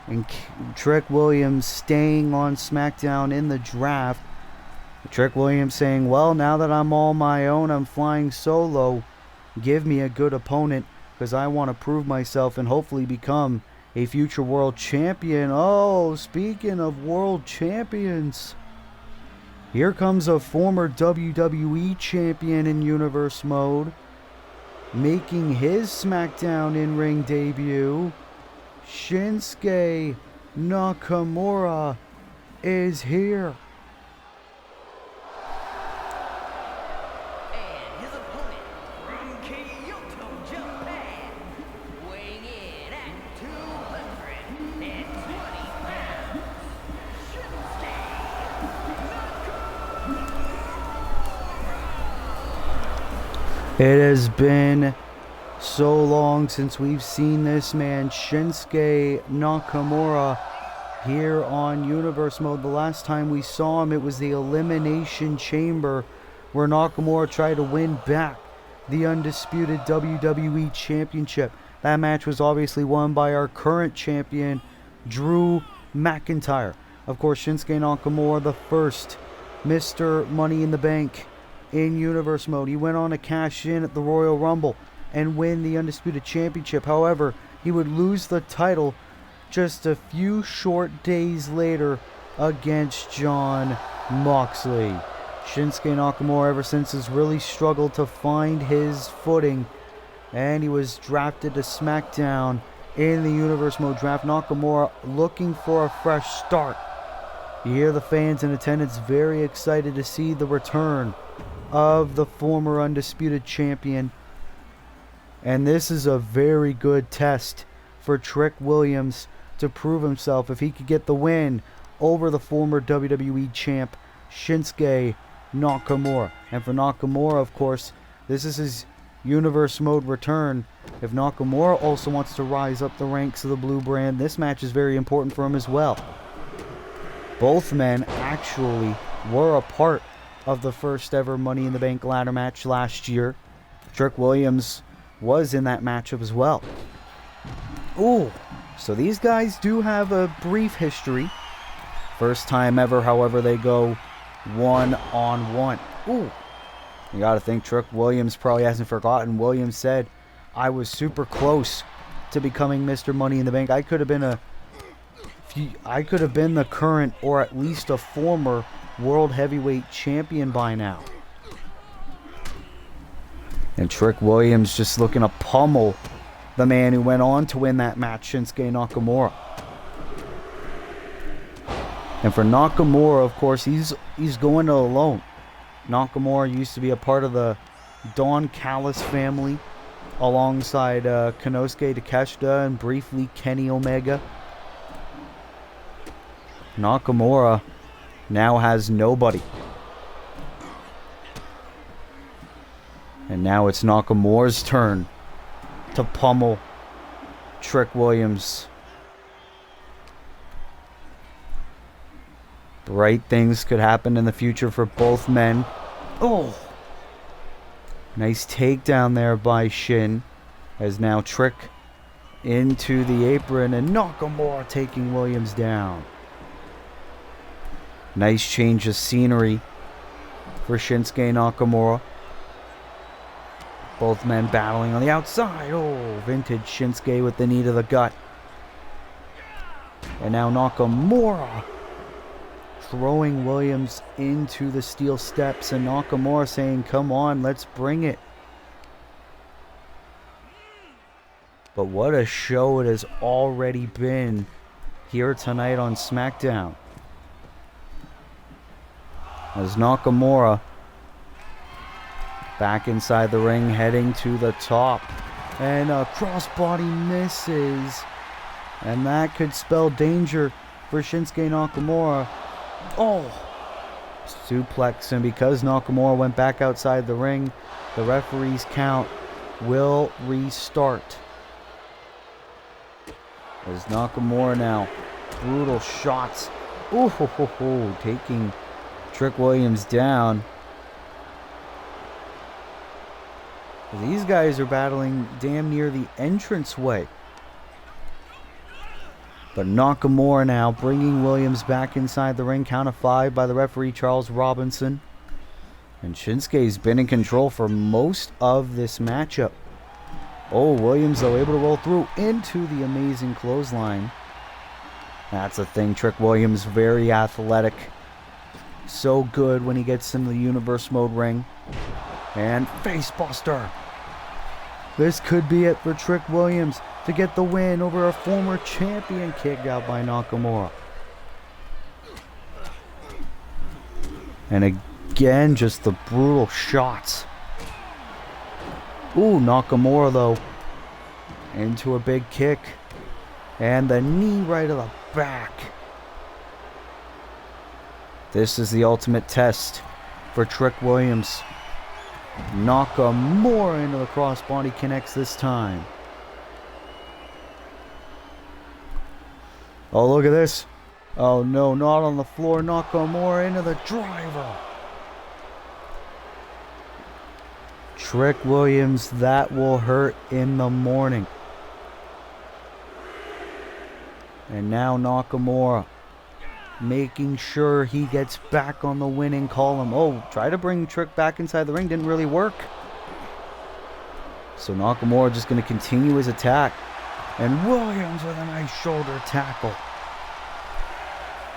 and Trick Williams staying on SmackDown in the draft. Trick Williams saying, well, now that I'm all my own, I'm flying solo, give me a good opponent, because I want to prove myself and hopefully become a future world champion. Oh, speaking of world champions, here comes a former WWE champion in Universe Mode, making his SmackDown in-ring debut. Shinsuke Nakamura is here. And his opponent from Kyoto, Japan, weighing in at 220 pounds, Shinsuke Nakamura. It has been so long since we've seen this man, Shinsuke Nakamura, here on Universe Mode. The last time we saw him, it was the Elimination Chamber, where Nakamura tried to win back the undisputed WWE Championship. That match was obviously won by our current champion, Drew McIntyre. Of course, Shinsuke Nakamura, the first Mr. Money in the Bank in Universe Mode. He went on to cash in at the Royal Rumble and win the Undisputed Championship. However, he would lose the title just a few short days later against Jon Moxley. Shinsuke Nakamura ever since has really struggled to find his footing, and he was drafted to SmackDown in the Universe Mode draft. Nakamura looking for a fresh start. You hear the fans in attendance very excited to see the return of the former Undisputed Champion. And this is a very good test for Trick Williams to prove himself if he could get the win over the former WWE champ, Shinsuke Nakamura. And for Nakamura, of course, this is his Universe Mode return. If Nakamura also wants to rise up the ranks of the blue brand, this match is very important for him as well. Both men actually were a part of the first ever Money in the Bank ladder match last year. Trick Williams was in that matchup as well. Ooh, so these guys do have a brief history. First time ever, however, they go one-on-one. Ooh, you gotta think Trick Williams probably hasn't forgotten. Williams said, I was super close to becoming Mr. Money in the Bank. I could have been the current or at least a former World Heavyweight Champion by now. And Trick Williams just looking to pummel the man who went on to win that match, Shinsuke Nakamura. And for Nakamura, of course, he's going it alone. Nakamura used to be a part of the Don Callis family alongside Konosuke Takeshita and briefly Kenny Omega. Nakamura now has nobody. And now it's Nakamura's turn to pummel Trick Williams. Bright things could happen in the future for both men. Oh! Nice takedown there by Shin. As now Trick into the apron and Nakamura taking Williams down. Nice change of scenery for Shinsuke Nakamura. Both men battling on the outside. Oh, vintage Shinsuke with the knee to the gut. And now Nakamura throwing Williams into the steel steps, and Nakamura saying, come on, let's bring it. But what a show it has already been here tonight on Smackdown. As Nakamura back inside the ring, heading to the top. And a crossbody misses. And that could spell danger for Shinsuke Nakamura. Oh! Suplex, and because Nakamura went back outside the ring, the referee's count will restart. As Nakamura now, brutal shots. Ooh, taking Trick Williams down. These guys are battling damn near the entranceway. But Nakamura now bringing Williams back inside the ring. Count of 5 by the referee Charles Robinson. And Shinsuke's been in control for most of this matchup. Oh, Williams though able to roll through into the amazing clothesline. That's the thing. Trick Williams very athletic. So good when he gets into the Universe Mode ring. And facebuster. This could be it for Trick Williams to get the win over a former champion. Kicked out by Nakamura. And again, just the brutal shots. Ooh, Nakamura though into a big kick. And the knee right to the back. This is the ultimate test for Trick Williams. Nakamura into the crossbody, connects this time. Oh, look at this. Oh no, not on the floor. Nakamura into the driver. Trick Williams, that will hurt in the morning. And now Nakamura making sure he gets back on the winning column. Oh, try to bring Trick back inside the ring. Didn't really work. So Nakamura just going to continue his attack. And Williams with a nice shoulder tackle.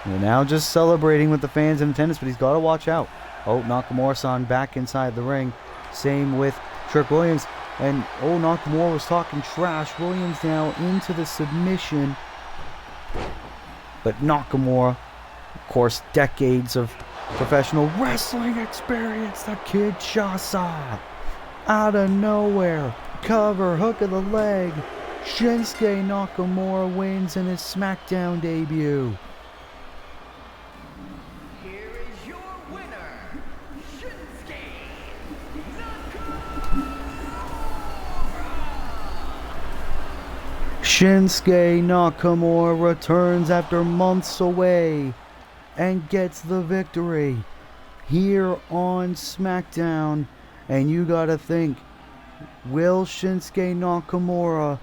We're now just celebrating with the fans in attendance, but he's got to watch out. Oh, Nakamura-san back inside the ring. Same with Trick Williams. And oh, Nakamura was talking trash. Williams now into the submission. But Nakamura, of course, decades of professional wrestling experience. The Kinshasa. Out of nowhere. Cover, hook of the leg. Shinsuke Nakamura wins in his Smackdown debut. Here is your winner, Shinsuke Nakamura. Shinsuke Nakamura returns after months away and gets the victory here on SmackDown. And you gotta think, will Shinsuke Nakamura,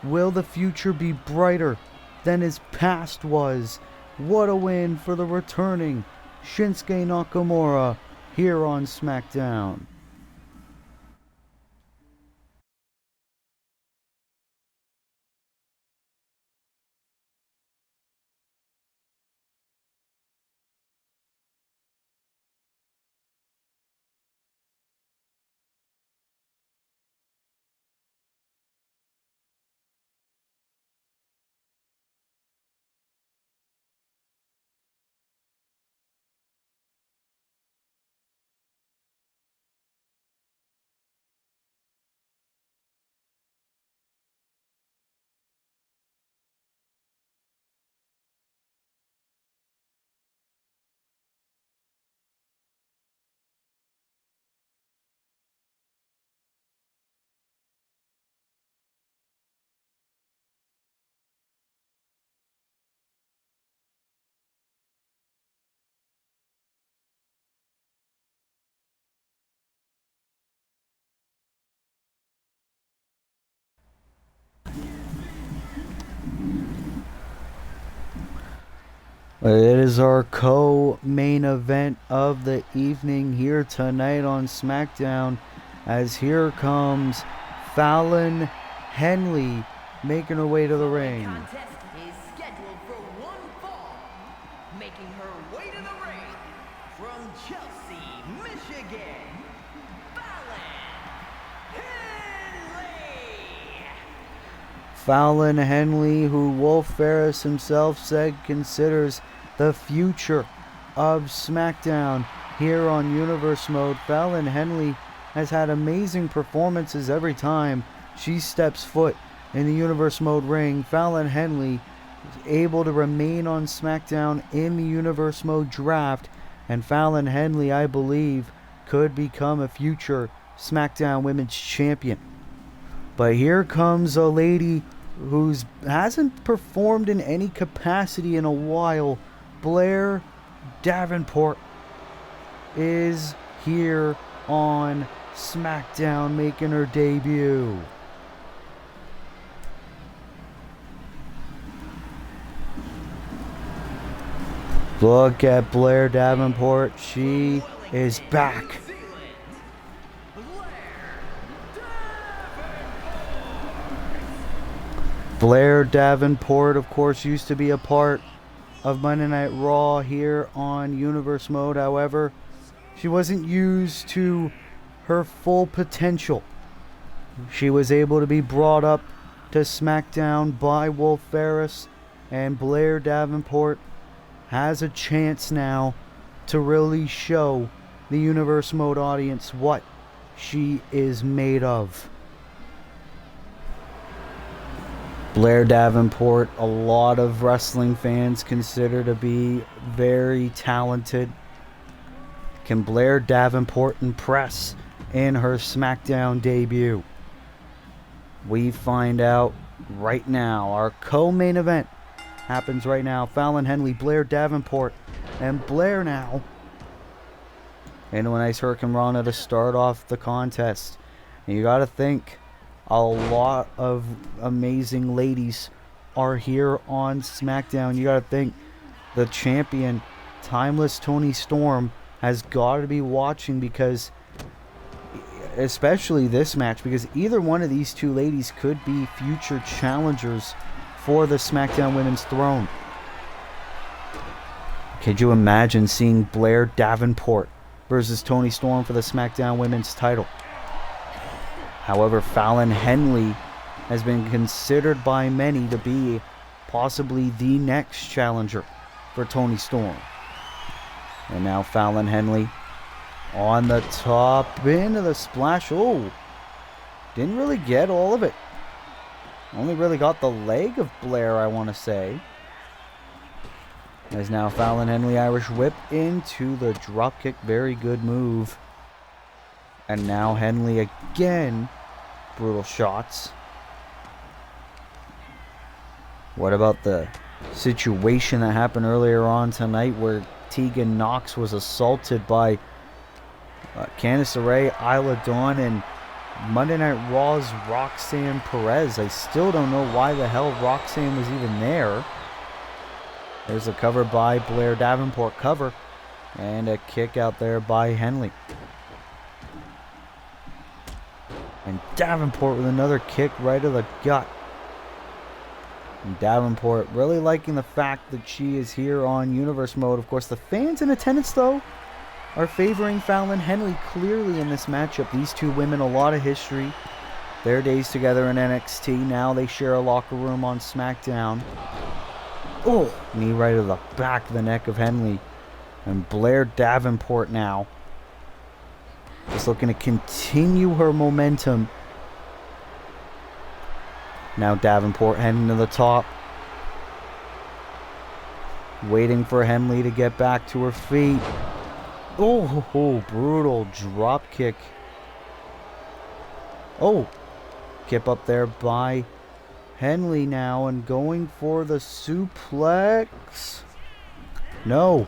will the future be brighter than his past was? What a win for the returning Shinsuke Nakamura here on SmackDown. It is our co-main event of the evening here tonight on SmackDown, as here comes Fallon Henley making her way to the ring. Contest is scheduled for one fall. Making her way to the ring from Chelsea, Michigan, Fallon Henley. Fallon Henley, who Wolf Ferris himself said considers the future of SmackDown here on Universe Mode. Fallon Henley has had amazing performances every time she steps foot in the Universe Mode ring. Fallon Henley is able to remain on SmackDown in the Universe Mode draft, and Fallon Henley, I believe, could become a future SmackDown Women's Champion. But here comes a lady who hasn't performed in any capacity in a while. Blair Davenport is here on SmackDown making her debut. Look at Blair Davenport. She is back. Blair Davenport, of course, used to be a part of Monday Night Raw here on Universe Mode. However, she wasn't used to her full potential. She was able to be brought up to SmackDown by Wolf Ferris, and Blair Davenport has a chance now to really show the Universe Mode audience what she is made of. Blair Davenport, a lot of wrestling fans consider to be very talented. Can Blair Davenport impress in her SmackDown debut? We find out right now. Our co-main event happens right now. Fallon Henley, Blair Davenport, and Blair now into a nice Hurricane Rana to start off the contest. And you gotta think, a lot of amazing ladies are here on SmackDown. You gotta think the champion, Timeless Toni Storm, has got to be watching, because especially this match, because either one of these two ladies could be future challengers for the SmackDown Women's throne. Could you imagine seeing Blair Davenport versus Toni Storm for the SmackDown Women's title? However, Fallon Henley has been considered by many to be possibly the next challenger for Toni Storm. And now Fallon Henley on the top into the splash. Oh, didn't really get all of it. Only really got the leg of Blair, I want to say. As now Fallon Henley Irish whip into the dropkick. Very good move. And now Henley again. Brutal shots. What about the situation that happened earlier on tonight where Tegan Knox was assaulted by Candice LeRae, Isla Dawn, and Monday Night Raw's Roxanne Perez? I still don't know why the hell Roxanne was even there. There's a cover by Blair Davenport, cover, and a kick out there by Henley. And Davenport with another kick right to the gut. And Davenport really liking the fact that she is here on Universe Mode. Of course, the fans in attendance, though, are favoring Fallon Henley clearly in this matchup. These two women, a lot of history. Their days together in NXT. Now they share a locker room on SmackDown. Oh, knee right to the back of the neck of Henley. And Blair Davenport now just looking to continue her momentum. Now Davenport heading to the top. Waiting for Henley to get back to her feet. Oh, brutal drop kick. Oh, kip up there by Henley now, and going for the suplex. No.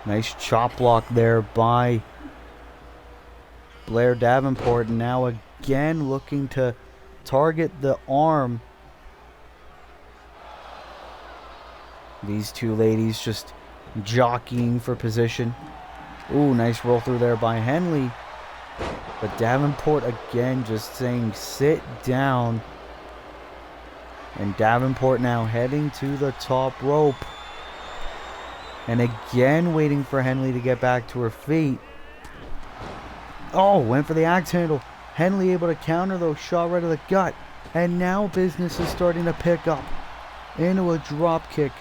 Nice chop block there by Blair Davenport. Now again looking to target the arm. These two ladies just jockeying for position. Ooh, nice roll through there by Henley. But Davenport again just saying sit down. And Davenport now heading to the top rope. And again waiting for Henley to get back to her feet. Oh, went for the axe handle. Henley able to counter though, shot right to the gut. And now business is starting to pick up into a drop kick.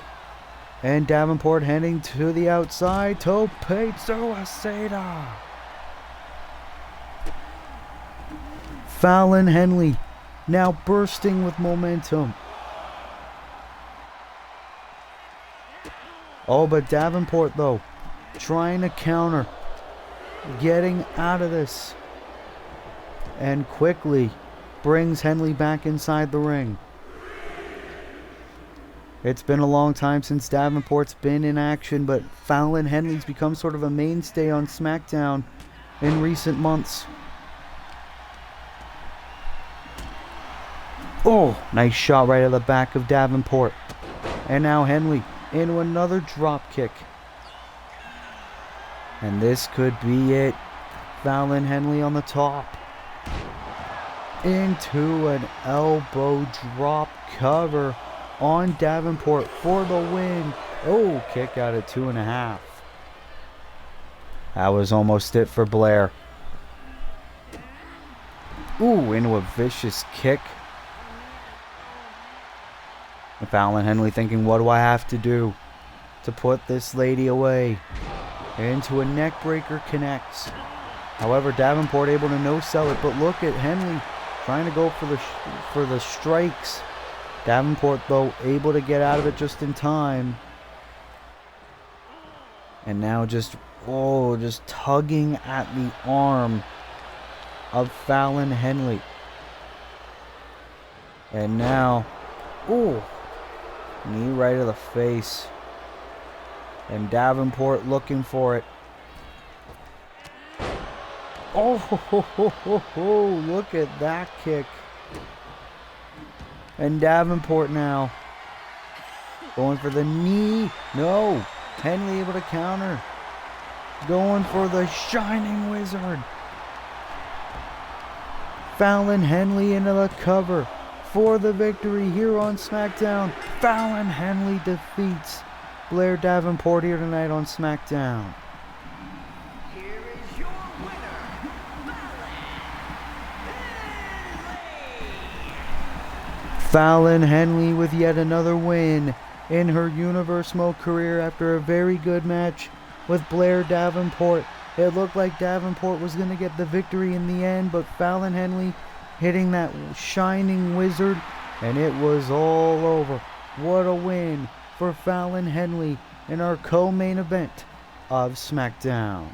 And Davenport heading to the outside. Tope Suicida. Fallon Henley now bursting with momentum. Oh, but Davenport though, trying to counter, getting out of this, and quickly brings Henley back inside the ring. It's been a long time since Davenport's been in action, but Fallon Henley's become sort of a mainstay on Smackdown in recent months. Oh, nice shot right at the back of Davenport. And now Henley into another drop kick. And this could be it. Fallon Henley on the top. Into an elbow drop cover on Davenport for the win. Oh, kick out at 2.5. That was almost it for Blair. Ooh, into a vicious kick. And Fallon Henley thinking, what do I have to do to put this lady away? Into a neck breaker connects. However, Davenport able to no-sell it, but look at Henley trying to go for the strikes. Davenport, though, able to get out of it just in time. And now just tugging at the arm of Fallon Henley. And now, knee right to the face. And Davenport looking for it. Oh, look at that kick. And Davenport now going for the knee. No. Henley able to counter. Going for the Shining Wizard. Fallon Henley into the cover for the victory here on SmackDown. Fallon Henley defeats Blair Davenport here tonight on SmackDown. Here is your winner, Fallon Henley with yet another win in her Universe Mode career after a very good match with Blair Davenport. It looked like Davenport was going to get the victory in the end, but Fallon Henley hitting that Shining Wizard, and it was all over. What a win for Fallon Henley in our co-main event of SmackDown.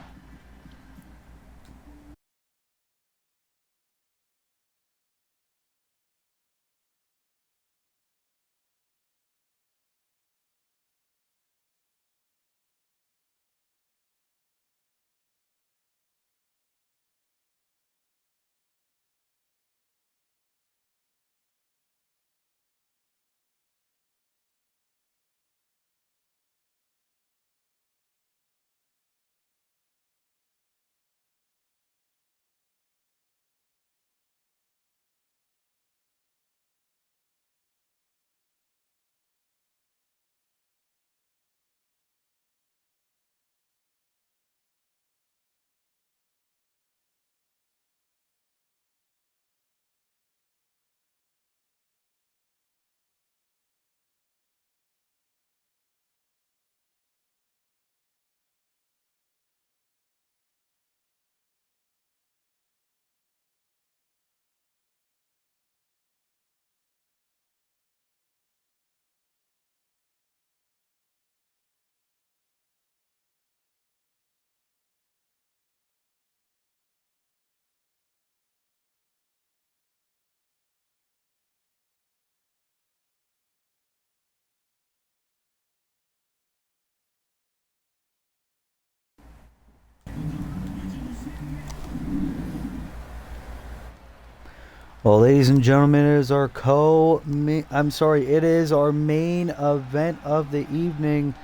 Well, ladies and gentlemen, it is our it is our main event of the evening,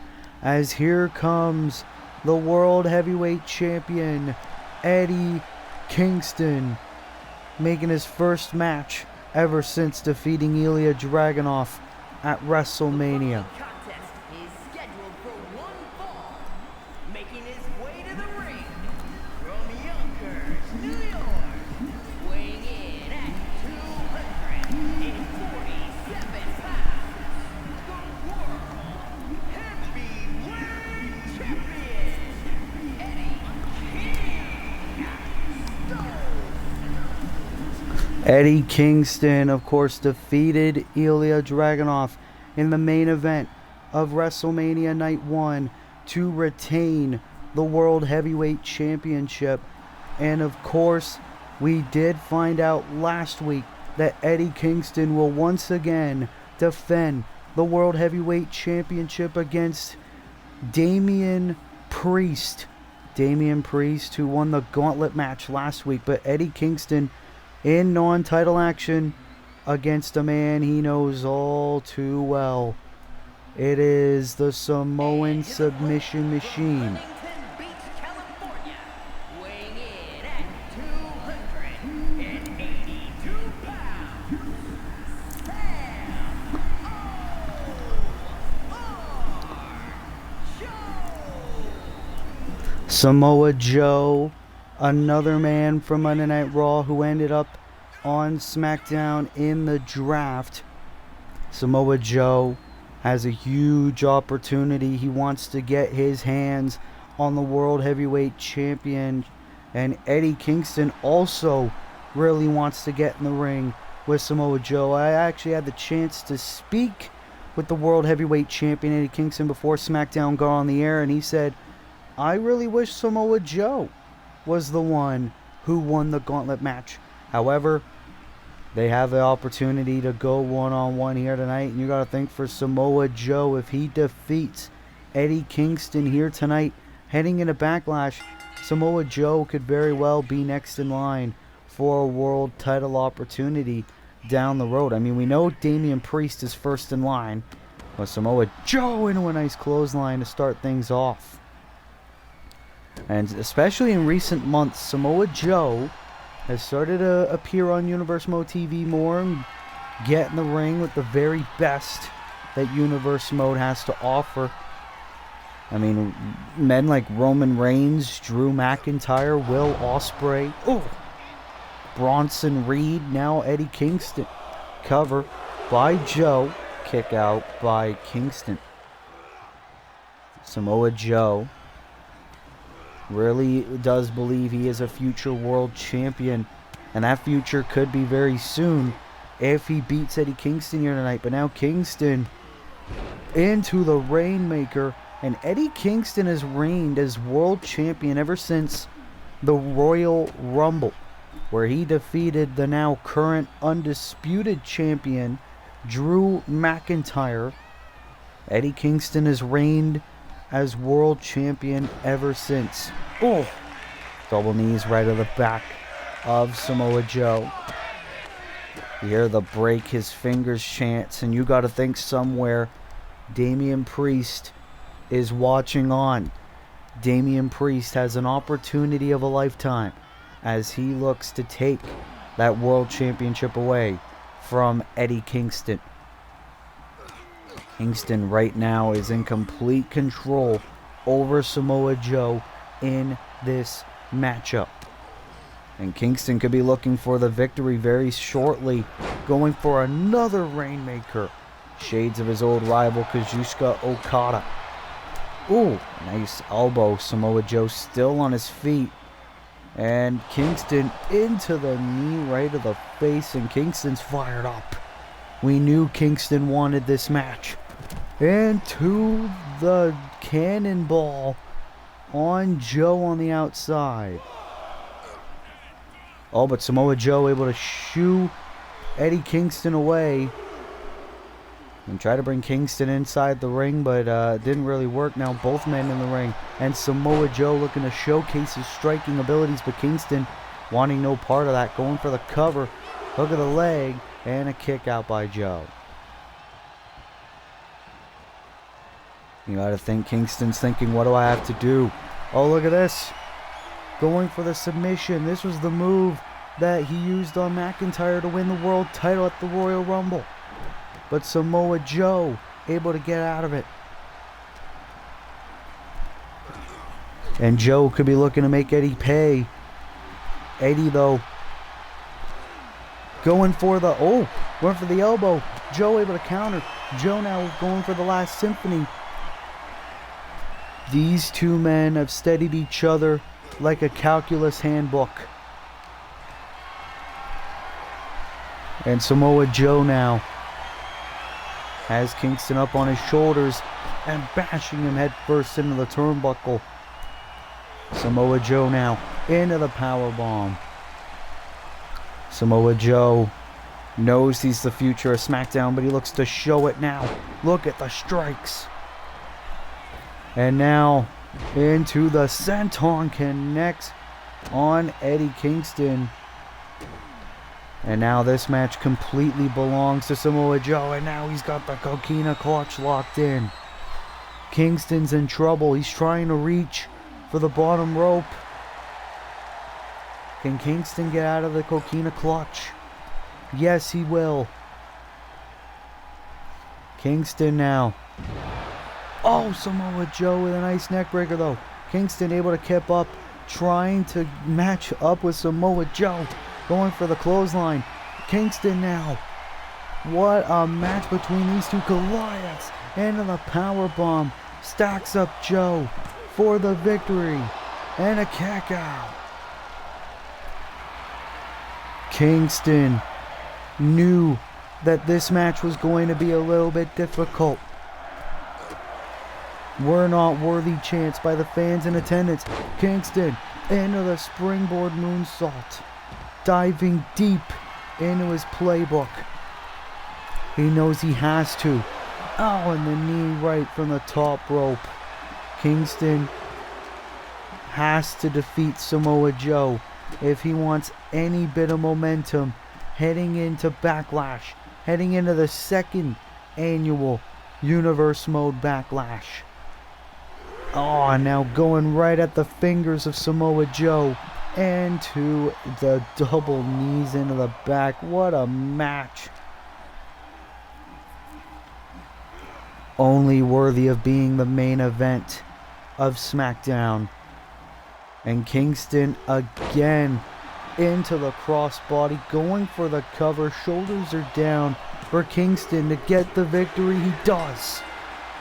as here comes the World Heavyweight Champion, Eddie Kingston making his first match ever since defeating Ilya Dragunov at WrestleMania. Contest is scheduled for one fall. Making his way to the ring from Yonkers, New York. Weighing in at 247 pounds. The World Heavyweight Champion, Eddie Kingston. Eddie Kingston, of course, defeated Ilya Dragunov in the main event of WrestleMania Night 1 to retain the World Heavyweight Championship. And of course, we did find out last week that Eddie Kingston will once again defend the World Heavyweight Championship against Damian Priest. Damian Priest, who won the gauntlet match last week, but Eddie Kingston in non-title action against a man he knows all too well. It is the Samoan submission machine. Huntington Beach, California. Weighing in at 282 pounds. Samoa Joe, another man from Monday Night Raw who ended up on Smackdown in the draft. Samoa Joe has a huge opportunity. He wants to get his hands on the World Heavyweight Champion. And Eddie Kingston also really wants to get in the ring with Samoa Joe. I actually had the chance to speak with the World Heavyweight Champion Eddie Kingston before SmackDown got on the air, and he said, I really wish Samoa Joe was the one who won the gauntlet match. However, they have the opportunity to go one-on-one here tonight, and you got to think for Samoa Joe, if he defeats Eddie Kingston here tonight, heading into Backlash, Samoa Joe could very well be next in line for a world title opportunity down the road. I mean, we know Damian Priest is first in line, but Samoa Joe into a nice clothesline to start things off. And especially in recent months, Samoa Joe has started to appear on Universe Mode TV more and get in the ring with the very best that Universe Mode has to offer. I mean, men like Roman Reigns, Drew McIntyre, Will Ospreay, Bronson Reed, now Eddie Kingston. Cover by Joe, kick out by Kingston. Samoa Joe really does believe he is a future world champion, and that future could be very soon if he beats Eddie Kingston here tonight. But now Kingston into the Rainmaker, and Eddie Kingston has reigned as world champion ever since the Royal Rumble, where he defeated the now current undisputed champion Drew McIntyre. Eddie Kingston has reigned as world champion ever since. Double knees right to the back of Samoa Joe. You hear the break his fingers chants, and you got to think somewhere Damian Priest is watching on. Damian Priest has an opportunity of a lifetime as he looks to take that world championship away from Eddie Kingston. Kingston right now is in complete control over Samoa Joe in this matchup. And Kingston could be looking for the victory very shortly, going for another Rainmaker. Shades of his old rival Kazuchika Okada. Nice elbow. Samoa Joe still on his feet. And Kingston into the knee right to the face, and Kingston's fired up. We knew Kingston wanted this match. And to the cannonball on Joe on the outside. But Samoa Joe able to shoo Eddie Kingston away. And try to bring Kingston inside the ring, but didn't really work. Now both men in the ring. And Samoa Joe looking to showcase his striking abilities, but Kingston wanting no part of that. Going for the cover. Hook of the leg. And a kick out by Joe. You gotta think Kingston's thinking, what do I have to do? Look at this. going for the submission. This was the move that he used on McIntyre to win the world title at the Royal Rumble. But Samoa Joe able to get out of it. And Joe could be looking to make Eddie pay. Eddie, though, going for the, went for the elbow. Joe able to counter. Joe now going for the last symphony. These two men have steadied each other like a calculus handbook. And Samoa Joe now has Kingston up on his shoulders and bashing him head first into the turnbuckle. Samoa Joe now into the powerbomb. Samoa Joe knows he's the future of SmackDown, but he looks to show it now. Look at the strikes. And now into the senton, connects on Eddie Kingston. And now this match completely belongs to Samoa Joe, and now he's got the coquina clutch locked in. Kingston's in trouble. He's trying to reach for the bottom rope. Can Kingston get out of the coquina clutch? Yes, he will. Kingston now. Oh, Samoa Joe with a nice neck breaker, though. Kingston able to keep up, trying to match up with Samoa Joe. Going for the clothesline. Kingston now. What a match between these two. Goliaths into the powerbomb. Stacks up Joe for the victory. And a kick out. Kingston knew that this match was going to be a little bit difficult. We're not worthy chants by the fans in attendance. Kingston into the springboard moonsault. Diving deep into his playbook. He knows he has to. Oh, and the knee right from the top rope. Kingston has to defeat Samoa Joe if he wants any bit of momentum heading into Backlash. Heading into the second annual Universe Mode Backlash. Oh, now going right at the fingers of Samoa Joe. And to the double knees into the back. What a match. Only worthy of being the main event of SmackDown. And Kingston again into the crossbody. Going for the cover. Shoulders are down for Kingston to get the victory. He does.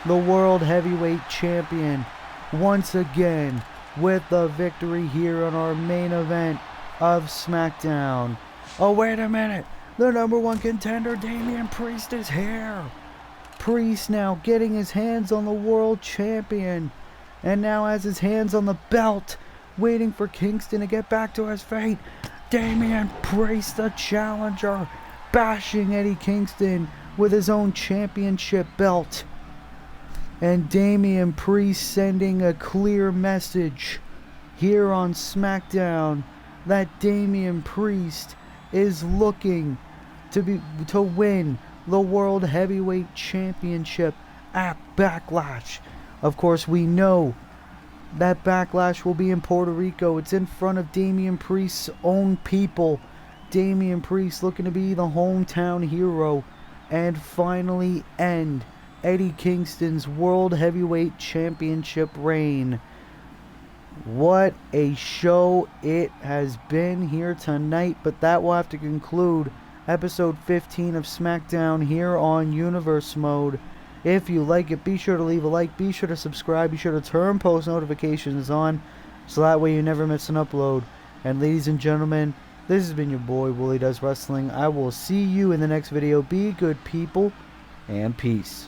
The World Heavyweight Champion once again with the victory here on our main event of SmackDown. Oh, wait a minute. The number one contender, Damian Priest, is here. Priest now getting his hands on the world champion. And now has his hands on the belt. Waiting for Kingston to get back to his feet. Damian Priest, the challenger. Bashing Eddie Kingston with his own championship belt. And Damian Priest sending a clear message here on SmackDown that Damian Priest is looking to win the World Heavyweight Championship at Backlash. Of course, we know that Backlash will be in Puerto Rico. It's in front of Damian Priest's own people. Damian Priest looking to be the hometown hero and finally end Eddie Kingston's World Heavyweight Championship reign. What a show it has been here tonight, but that will have to conclude episode 15 of SmackDown here on Universe Mode. If you like it, be sure to leave a like, be sure to subscribe, be sure to turn post notifications on, so that way you never miss an upload. And ladies and gentlemen, this has been your boy, Willie Does Wrestling. I will see you in the next video. Be good people, and peace.